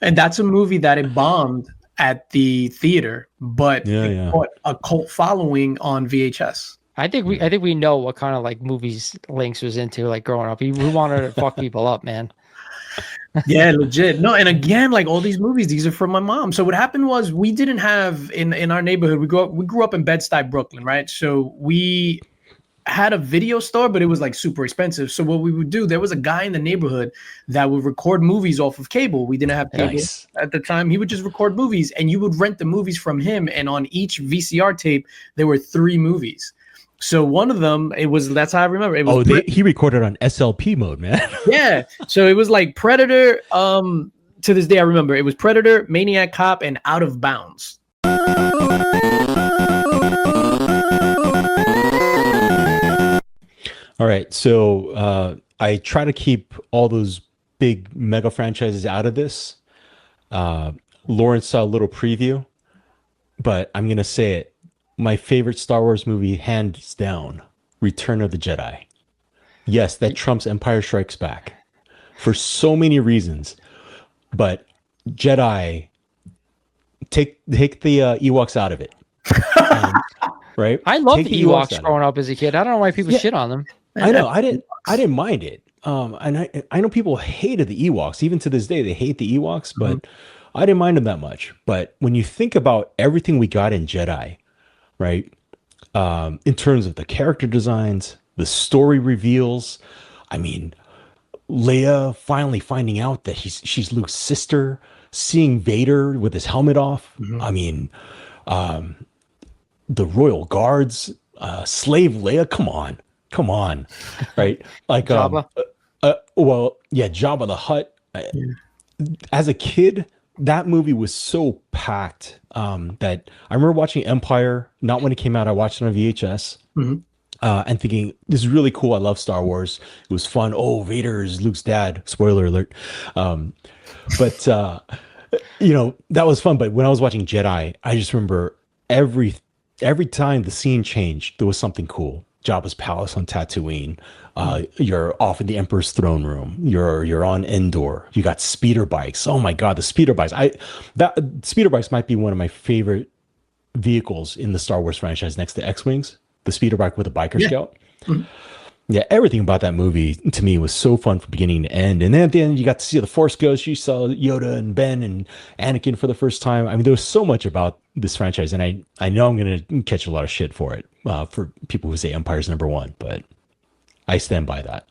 And that's a movie that it bombed at the theater, but it got a cult following on VHS. I think we know what kind of like movies Linx was into, like growing up. He wanted to fuck people up, man. Yeah, legit. No, and again, like all these movies, these are from my mom. So what happened was, we didn't have in our neighborhood. We grew up in Bed-Stuy, Brooklyn, right? So we had a video store, but it was like super expensive. So what we would do, there was a guy in the neighborhood that would record movies off of cable. We didn't have cable at the time. He would just record movies, and you would rent the movies from him. And on each VCR tape, there were 3 movies. So one of them, that's how I remember. It was he recorded on SLP mode, man. Yeah. So it was like Predator. To this day, I remember it was Predator, Maniac Cop, and Out of Bounds. All right, so I try to keep all those big mega franchises out of this. Lawrence saw a little preview, but I'm going to say it. My favorite Star Wars movie, hands down, Return of the Jedi. Yes, that trumps Empire Strikes Back for so many reasons. But Jedi, take the Ewoks out of it. Right? I loved the Ewoks growing up as a kid. I don't know why people shit on them. I know. I didn't mind it. And I know people hated the Ewoks. Even to this day, they hate the Ewoks, but I didn't mind them that much. But when you think about everything we got in Jedi, right? In terms of the character designs, the story reveals, I mean, Leia finally finding out that she's Luke's sister, seeing Vader with his helmet off. I mean, the Royal Guards, Slave Leia, come on, right? Like, Jabba. Jabba the Hutt. As a kid, that movie was so packed that I remember watching Empire, not when it came out. I watched it on VHS and thinking, this is really cool. I love Star Wars. It was fun. Oh, Vader is Luke's dad. Spoiler alert. But that was fun. But when I was watching Jedi, I just remember every time the scene changed, there was something cool. Jabba's palace on Tatooine. You're off in the Emperor's throne room. You're on Endor. You got speeder bikes. Oh my God, the speeder bikes! Speeder bikes might be one of my favorite vehicles in the Star Wars franchise, next to X-wings. The speeder bike with a biker scout. Yeah, everything about that movie to me was so fun from beginning to end. And then at the end, you got to see the Force Ghost. You saw Yoda and Ben and Anakin for the first time. I mean, there was so much about this franchise, and I know I'm going to catch a lot of shit for it, for people who say Empire's #1, but I stand by that.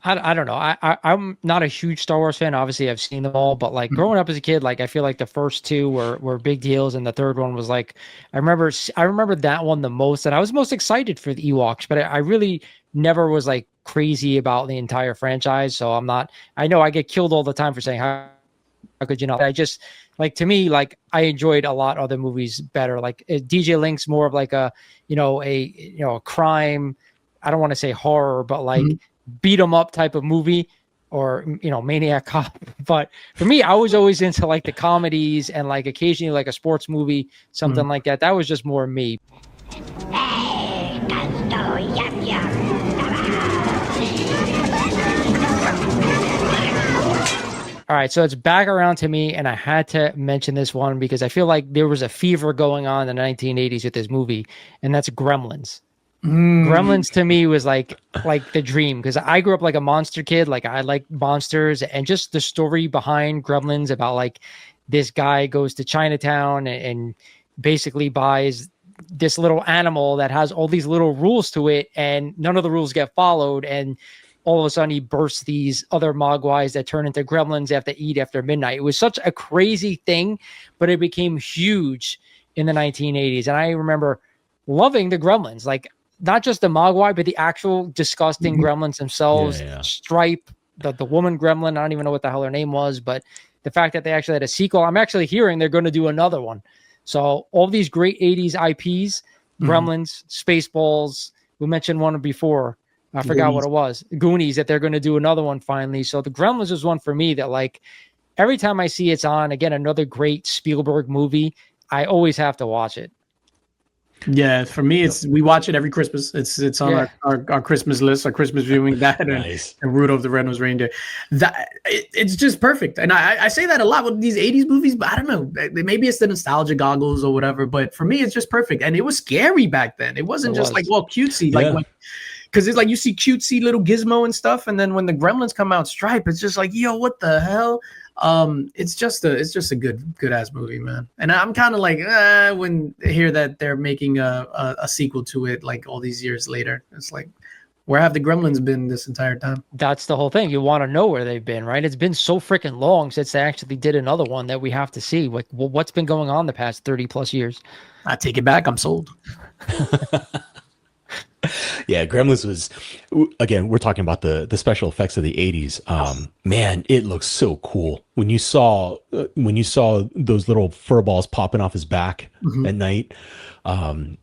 I don't know. I'm not a huge Star Wars fan. Obviously, I've seen them all, but like growing up as a kid, like I feel like the first 2 were big deals, and the third one was like I remember that one the most, and I was most excited for the Ewoks, but I really never was like crazy about the entire franchise. So I'm not. I know I get killed all the time for saying how could you not? I just like, to me, like, I enjoyed a lot other movies better. Like DJ Links, more of like a a crime. I don't want to say horror, but like beat 'em up type of movie, or Maniac Cop. But for me, I was always into like the comedies and like occasionally like a sports movie, something like that. That was just more me. All right, so it's back around to me, and I had to mention this one because I feel like there was a fever going on in the 1980s with this movie, and that's Gremlins. Gremlins to me was like the dream, because I grew up like a monster kid. Like, I like monsters, and just the story behind Gremlins about like this guy goes to Chinatown and basically buys this little animal that has all these little rules to it, and none of the rules get followed, and all of a sudden he bursts these other mogwais that turn into gremlins after midnight. It was such a crazy thing, but it became huge in the 1980s. And I remember loving the gremlins, like not just the mogwai, but the actual disgusting gremlins themselves. Stripe, the woman gremlin, I don't even know what the hell her name was, but the fact that they actually had a sequel, I'm actually hearing they're going to do another one. So all these great 80s IPs, Gremlins, Spaceballs, we mentioned one before. I forgot what it was. Goonies, that they're going to do another one finally. So the Gremlins is one for me that, like, every time I see it's on, again, another great Spielberg movie, I always have to watch it. Yeah, for me, we watch it every Christmas. It's on our Christmas list, our Christmas viewing. That and Rudolph the Red-Nosed Reindeer. It's just perfect. And I say that a lot with these 80s movies, but I don't know. Maybe it's the nostalgia goggles or whatever. But for me, it's just perfect. And it was scary back then. It wasn't just like, well, cutesy. Like, because it's like you see cutesy little Gizmo and stuff, and then when the Gremlins come out, Stripe, it's just like, yo, what the hell? It's just a good ass movie, man. And I'm kind of like, when I hear that they're making a sequel to it, like all these years later, it's like, where have the Gremlins been this entire time? That's the whole thing. You want to know where they've been, right? It's been so freaking long since they actually did another one that we have to see. Like, well, what's been going on the past 30 plus years? I take it back. I'm sold. Yeah, Gremlins was, again, we're talking about the special effects of the 80s. Man, it looks so cool. When you saw those little fur balls popping off his back at night, I don't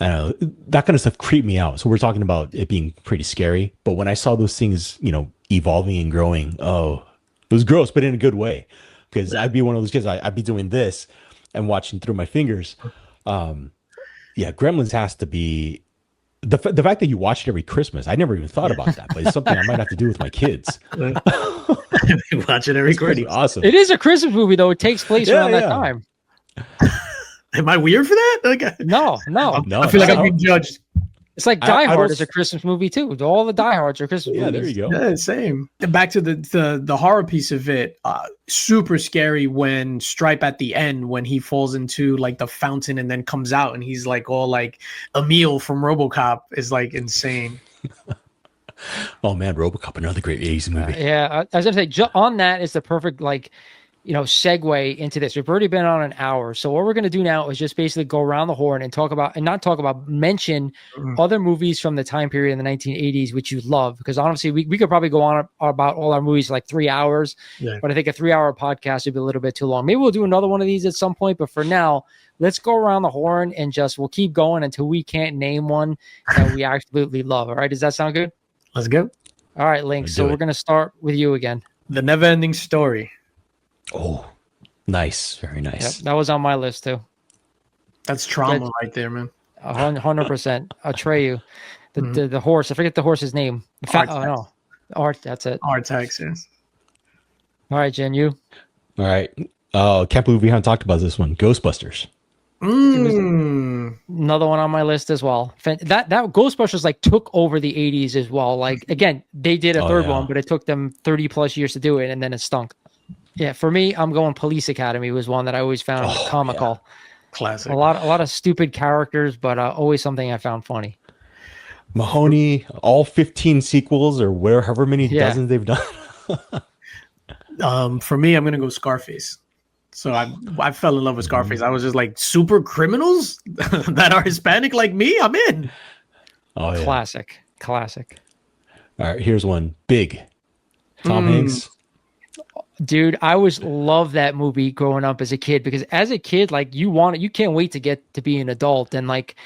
know, that kind of stuff creeped me out. So we're talking about it being pretty scary. But when I saw those things, evolving and growing, it was gross, but in a good way. Because I'd be one of those kids, I'd be doing this and watching through my fingers. Yeah, Gremlins has to be... The fact that you watch it every Christmas, I never even thought about that, but it's something I might have to do with my kids. Watch it every Christmas. Pretty awesome. It is a Christmas movie, though. It takes place around that time. Am I weird for that? Like, no. I feel like I'm being judged. It's like Die Hard is a Christmas movie too. All the Die Hards are Christmas movies. Yeah, there you go. Yeah, same. Back to the horror piece of it. Super scary when Stripe at the end, when he falls into like the fountain and then comes out and he's like all like Emil from RoboCop is like insane. Oh man, RoboCop, another great 80s movie. Yeah, as I say, on that is the perfect segue into this. We've already been on an hour. So what we're going to do now is just basically go around the horn and mention other movies from the time period in the 1980s, which you love. Because honestly, we could probably go on about all our movies like 3 hours, but I think a 3-hour podcast would be a little bit too long. Maybe we'll do another one of these at some point, but for now, let's go around the horn and we'll keep going until we can't name one that we absolutely love. All right. Does that sound good? Let's go. All right, Linx. So we're going to start with you again. The Never-Ending Story. Oh, nice. Very nice. Yep, that was on my list too. That's trauma right there, man. 100%. Atreyu. The horse. I forget the horse's name. Art. That's it. Artax, yes. All right, Jen, you. All right. Can't believe we haven't talked about this one. Ghostbusters. Another one on my list as well. That Ghostbusters like took over the 80s as well. Like, again, they did a third one, but it took them 30 plus years to do it, and then it stunk. Yeah, for me, I'm going Police Academy was one that I always found comical. Yeah. Classic. A lot of stupid characters, but always something I found funny. Mahoney, all 15 sequels or however many dozens they've done. For me, I'm gonna go Scarface. So I fell in love with Scarface. I was just like, super criminals that are Hispanic like me, I'm in. Oh yeah. Classic. All right, here's one. Big. Tom Hanks. Dude, I always loved that movie growing up as a kid because as a kid, like you can't wait to get to be an adult. And like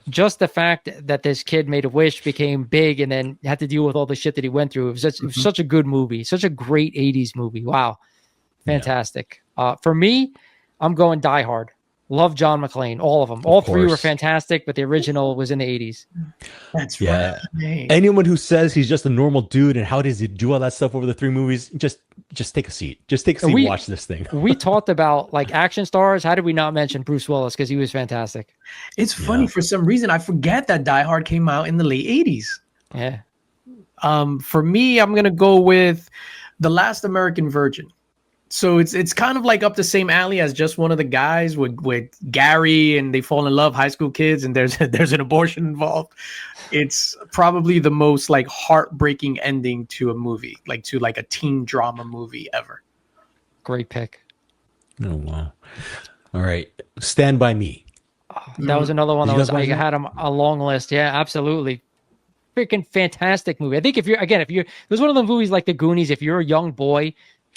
just the fact that this kid made a wish, became big, and then had to deal with all the shit that he went through. It was such a good movie, such a great 80s movie. Wow. Fantastic. For me, I'm going Die Hard. Love John McClane, all of them. All three were fantastic, but the original was in the 80s. That's right. Anyone who says he's just a normal dude and how does he do all that stuff over the 3 movies, just take a seat. Just take a seat and watch this thing. We talked about like action stars. How did we not mention Bruce Willis? Because he was fantastic. It's funny, for some reason, I forget that Die Hard came out in the late 80s. Yeah. For me, I'm going to go with The Last American Virgin. So it's kind of like up the same alley as Just One of the Guys with Gary, and they fall in love, high school kids, and there's an abortion involved. It's probably the most like heartbreaking ending to a movie, like to like a teen drama movie ever. Great pick. Oh wow! All right, Stand By Me. That was another one that was I had a long list. Yeah, absolutely. Freaking fantastic movie. I think if there's one of the movies like The Goonies. If you're a young boy,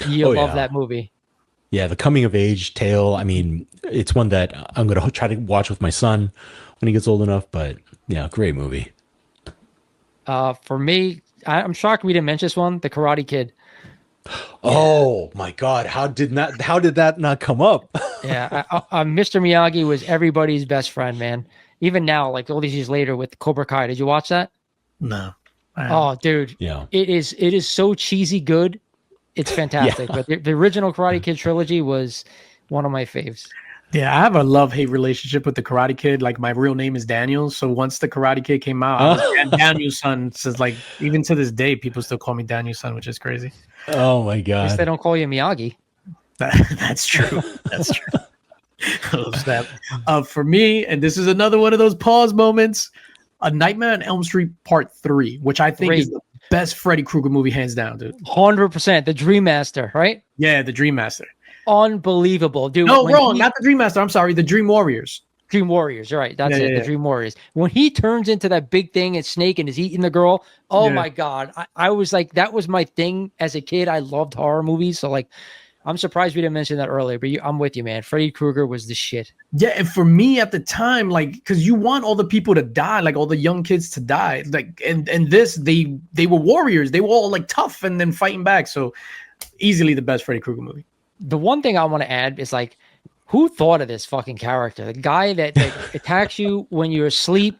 you'll love that movie. Yeah, the coming of age tale. I mean, it's one that I'm going to try to watch with my son when he gets old enough. But yeah, great movie. For me, I'm shocked we didn't mention this one, The Karate Kid. Oh my God! How did that not come up? Yeah, Mr. Miyagi was everybody's best friend, man. Even now, like all these years later with Cobra Kai, did you watch that? No. Oh, dude. Yeah. It is so cheesy good. It's fantastic. But the original Karate Kid trilogy was one of my faves. Yeah, I have a love-hate relationship with The Karate Kid. Like, my real name is Daniel. So once The Karate Kid came out, I was Daniel's son. So like, even to this day, people still call me Daniel's son, which is crazy. Oh my At God. least they don't call you Miyagi. That's true. That's true. Oh, snap. For me, and this is another one of those pause moments, A Nightmare on Elm Street Part 3, which I think is the best Freddy Krueger movie, hands down, dude. 100%. The Dream Master, right? Yeah, the Dream Master. Unbelievable, dude. No, wrong. Not the Dream Master. I'm sorry. The Dream Warriors. Dream Warriors, right? That's it. The Dream Warriors. When he turns into that big thing and Snake and is eating the girl, my God. I was like, that was my thing as a kid. I loved horror movies. So like, I'm surprised we didn't mention that earlier, but I'm with you, man. Freddy Krueger was the shit. Yeah, and for me at the time, like, because you want all the people to die, like all the young kids to die. Like, and this, they were warriors. They were all like tough and then fighting back. So easily the best Freddy Krueger movie. The one thing I want to add is like, who thought of this fucking character? The guy that attacks you when you're asleep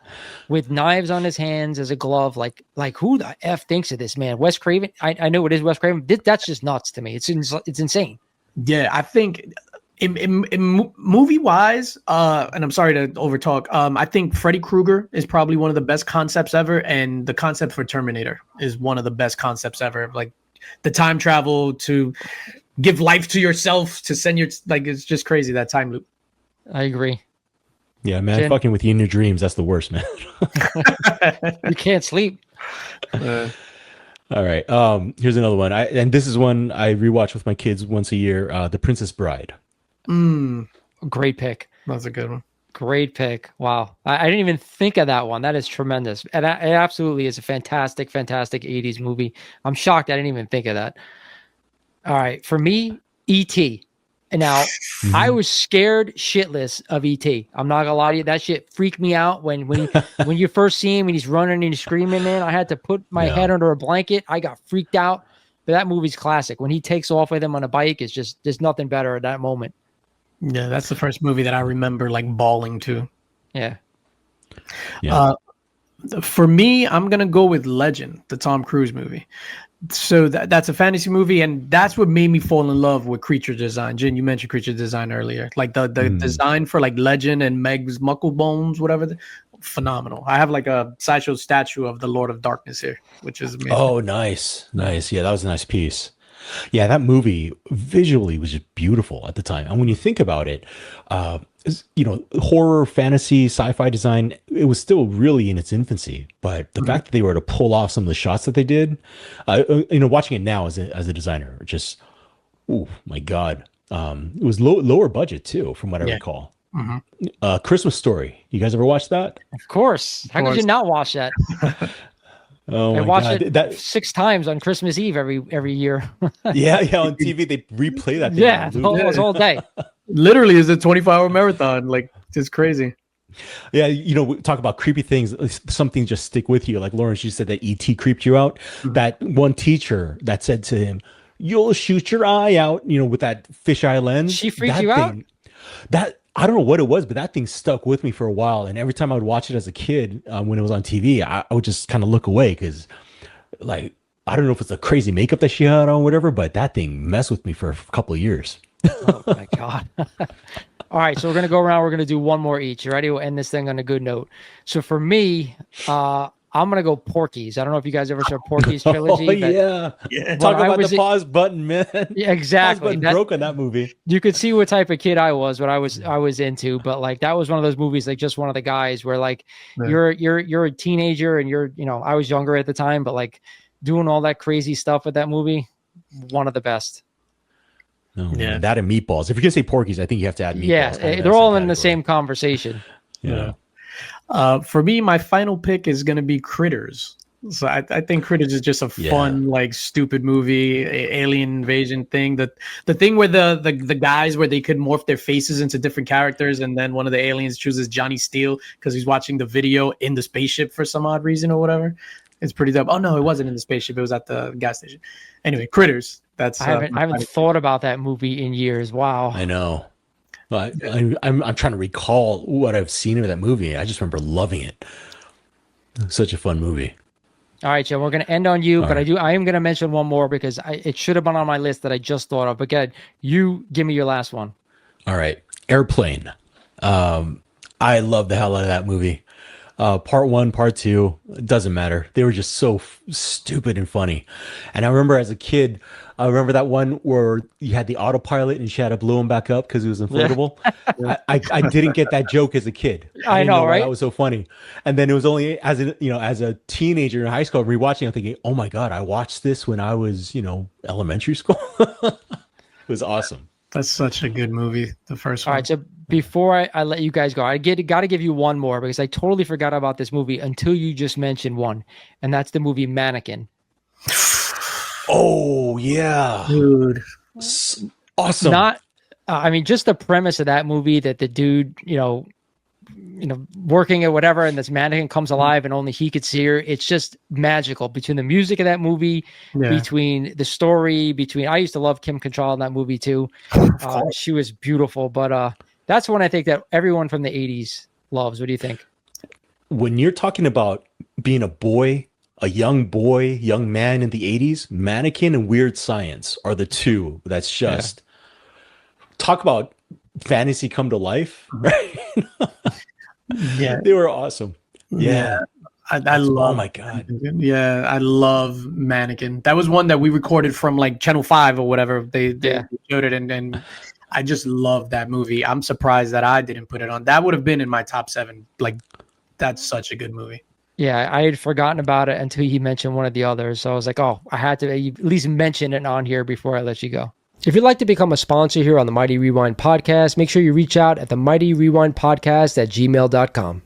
with knives on his hands as a glove. Like who the F thinks of this, man? Wes Craven. I know it is Wes Craven. That's just nuts to me. It's insane. Yeah, I think in movie wise, and I'm sorry to overtalk. I think Freddy Krueger is probably one of the best concepts ever, and the concept for Terminator is one of the best concepts ever. Like the time travel to give life to yourself, to send your, like, it's just crazy, that time loop. I agree. Yeah, man, fucking with you in your dreams, that's the worst, man. You can't sleep. All right. Here's another one. And this is one I rewatch with my kids once a year. The Princess Bride. Great pick. That's a good one. Great pick. Wow. I didn't even think of that one. That is tremendous. And it absolutely is a fantastic, fantastic 80s movie. I'm shocked I didn't even think of that. All right. For me, E.T. And now I was scared shitless of E.T. I'm not gonna lie to you. That shit freaked me out when you first see him and he's running and he's screaming, man. I had to put my head under a blanket. I got freaked out. But that movie's classic. When he takes off with him on a bike, it's just, there's nothing better at that moment. Yeah, that's the first movie that I remember like bawling to. Yeah. For me, I'm gonna go with Legend, the Tom Cruise movie. So that's a fantasy movie, and that's what made me fall in love with creature design. Jen, you mentioned creature design earlier. Like the design for like Legend and Meg's Mucklebones, whatever. Phenomenal. I have like a sideshow statue of the Lord of Darkness here, which is amazing. Oh, nice. Yeah, that was a nice piece. Yeah, that movie visually was just beautiful at the time. And when you think about it, horror, fantasy, sci-fi design, it was still really in its infancy. But the fact that they were to pull off some of the shots that they did, watching it now as a designer, just, oh my God. It was lower budget too, from what I recall. Christmas Story. You guys ever watch that? Of course. How could you not watch that? Oh I my watch God. it 6 times on Christmas Eve every year. Yeah, on TV they replay that thing. Yeah, on loop. almost all day. Literally, is a 24-hour marathon. Like, it's crazy. Yeah, we talk about creepy things. Something just stick with you. Like Lawrence, you said that ET creeped you out. That one teacher that said to him, "You'll shoot your eye out," with that fisheye lens. She freaked that you out? That I don't know what it was, but that thing stuck with me for a while. And every time I would watch it as a kid, when it was on TV, I would just kind of look away because, like, I don't know if it's a crazy makeup that she had on, or whatever, but that thing messed with me for a couple of years. Oh my God. All right, so we're gonna go around. We're gonna do one more each. You ready? We'll end this thing on a good note. So for me, I'm gonna go Porky's. I don't know if you guys ever saw Porky's trilogy. Oh yeah. Talk about the pause button, man. Yeah, exactly. Pause button broke on that movie. You could see what type of kid I was, what I was into. But like that was one of those movies, like just one of the guys where like you're a teenager and I was younger at the time, but like doing all that crazy stuff with that movie, one of the best. Oh, yeah, that and Meatballs. If you're gonna say Porky's, I think you have to add Meatballs. Yeah, they're all in the same conversation. Yeah. For me, my final pick is going to be Critters. So I think Critters is just a fun, like, stupid movie, alien invasion thing. The thing where the guys where they could morph their faces into different characters, and then one of the aliens chooses Johnny Steele because he's watching the video in the spaceship for some odd reason or whatever. It's pretty dope. Oh no, it wasn't in the spaceship. It was at the gas station. Anyway, Critters. That's I haven't thought about that movie in years. Wow. I know. I'm trying to recall what I've seen of that movie. I just remember loving it. Such a fun movie. All right, Joe, we're going to end on you, but I am going to mention one more because it should have been on my list that I just thought of. But again, you give me your last one. All right. Airplane. I love the hell out of that movie. Part 1, part 2, it doesn't matter. They were just so stupid and funny. And I remember as a kid, I remember that one where you had the autopilot and she had to blow him back up because it was inflatable. Yeah. I didn't get that joke as a kid. I know, right? That was so funny. And then it was only as a teenager in high school rewatching, I'm thinking, oh my God, I watched this when I was, elementary school. It was awesome. That's such a good movie, the first one. All right, so before I let you guys go, I got to give you one more because I totally forgot about this movie until you just mentioned one, and that's the movie Mannequin. Oh, yeah. Dude. Awesome. Just the premise of that movie that the dude, working at whatever, and this mannequin comes alive and only he could see her. It's just magical between the music of that movie, between the story, I used to love Kim Cattrall in that movie too. She was beautiful, but that's one I think that everyone from the 80s loves. What do you think? When you're talking about being a young man in the 80s, Mannequin and Weird Science are the two that's just talk about fantasy come to life, right? Yeah, they were awesome. Yeah. I love. Oh my God. Yeah, I love Mannequin. That was one that we recorded from like Channel 5 or whatever. They showed it, and I just love that movie. I'm surprised that I didn't put it on. That would have been in my top 7. Like, that's such a good movie. Yeah, I had forgotten about it until he mentioned one of the others. So I was like, oh, I had to at least mention it on here before I let you go. If you'd like to become a sponsor here on the Mighty Rewind Podcast, make sure you reach out at the Mighty Rewind Podcast at gmail.com.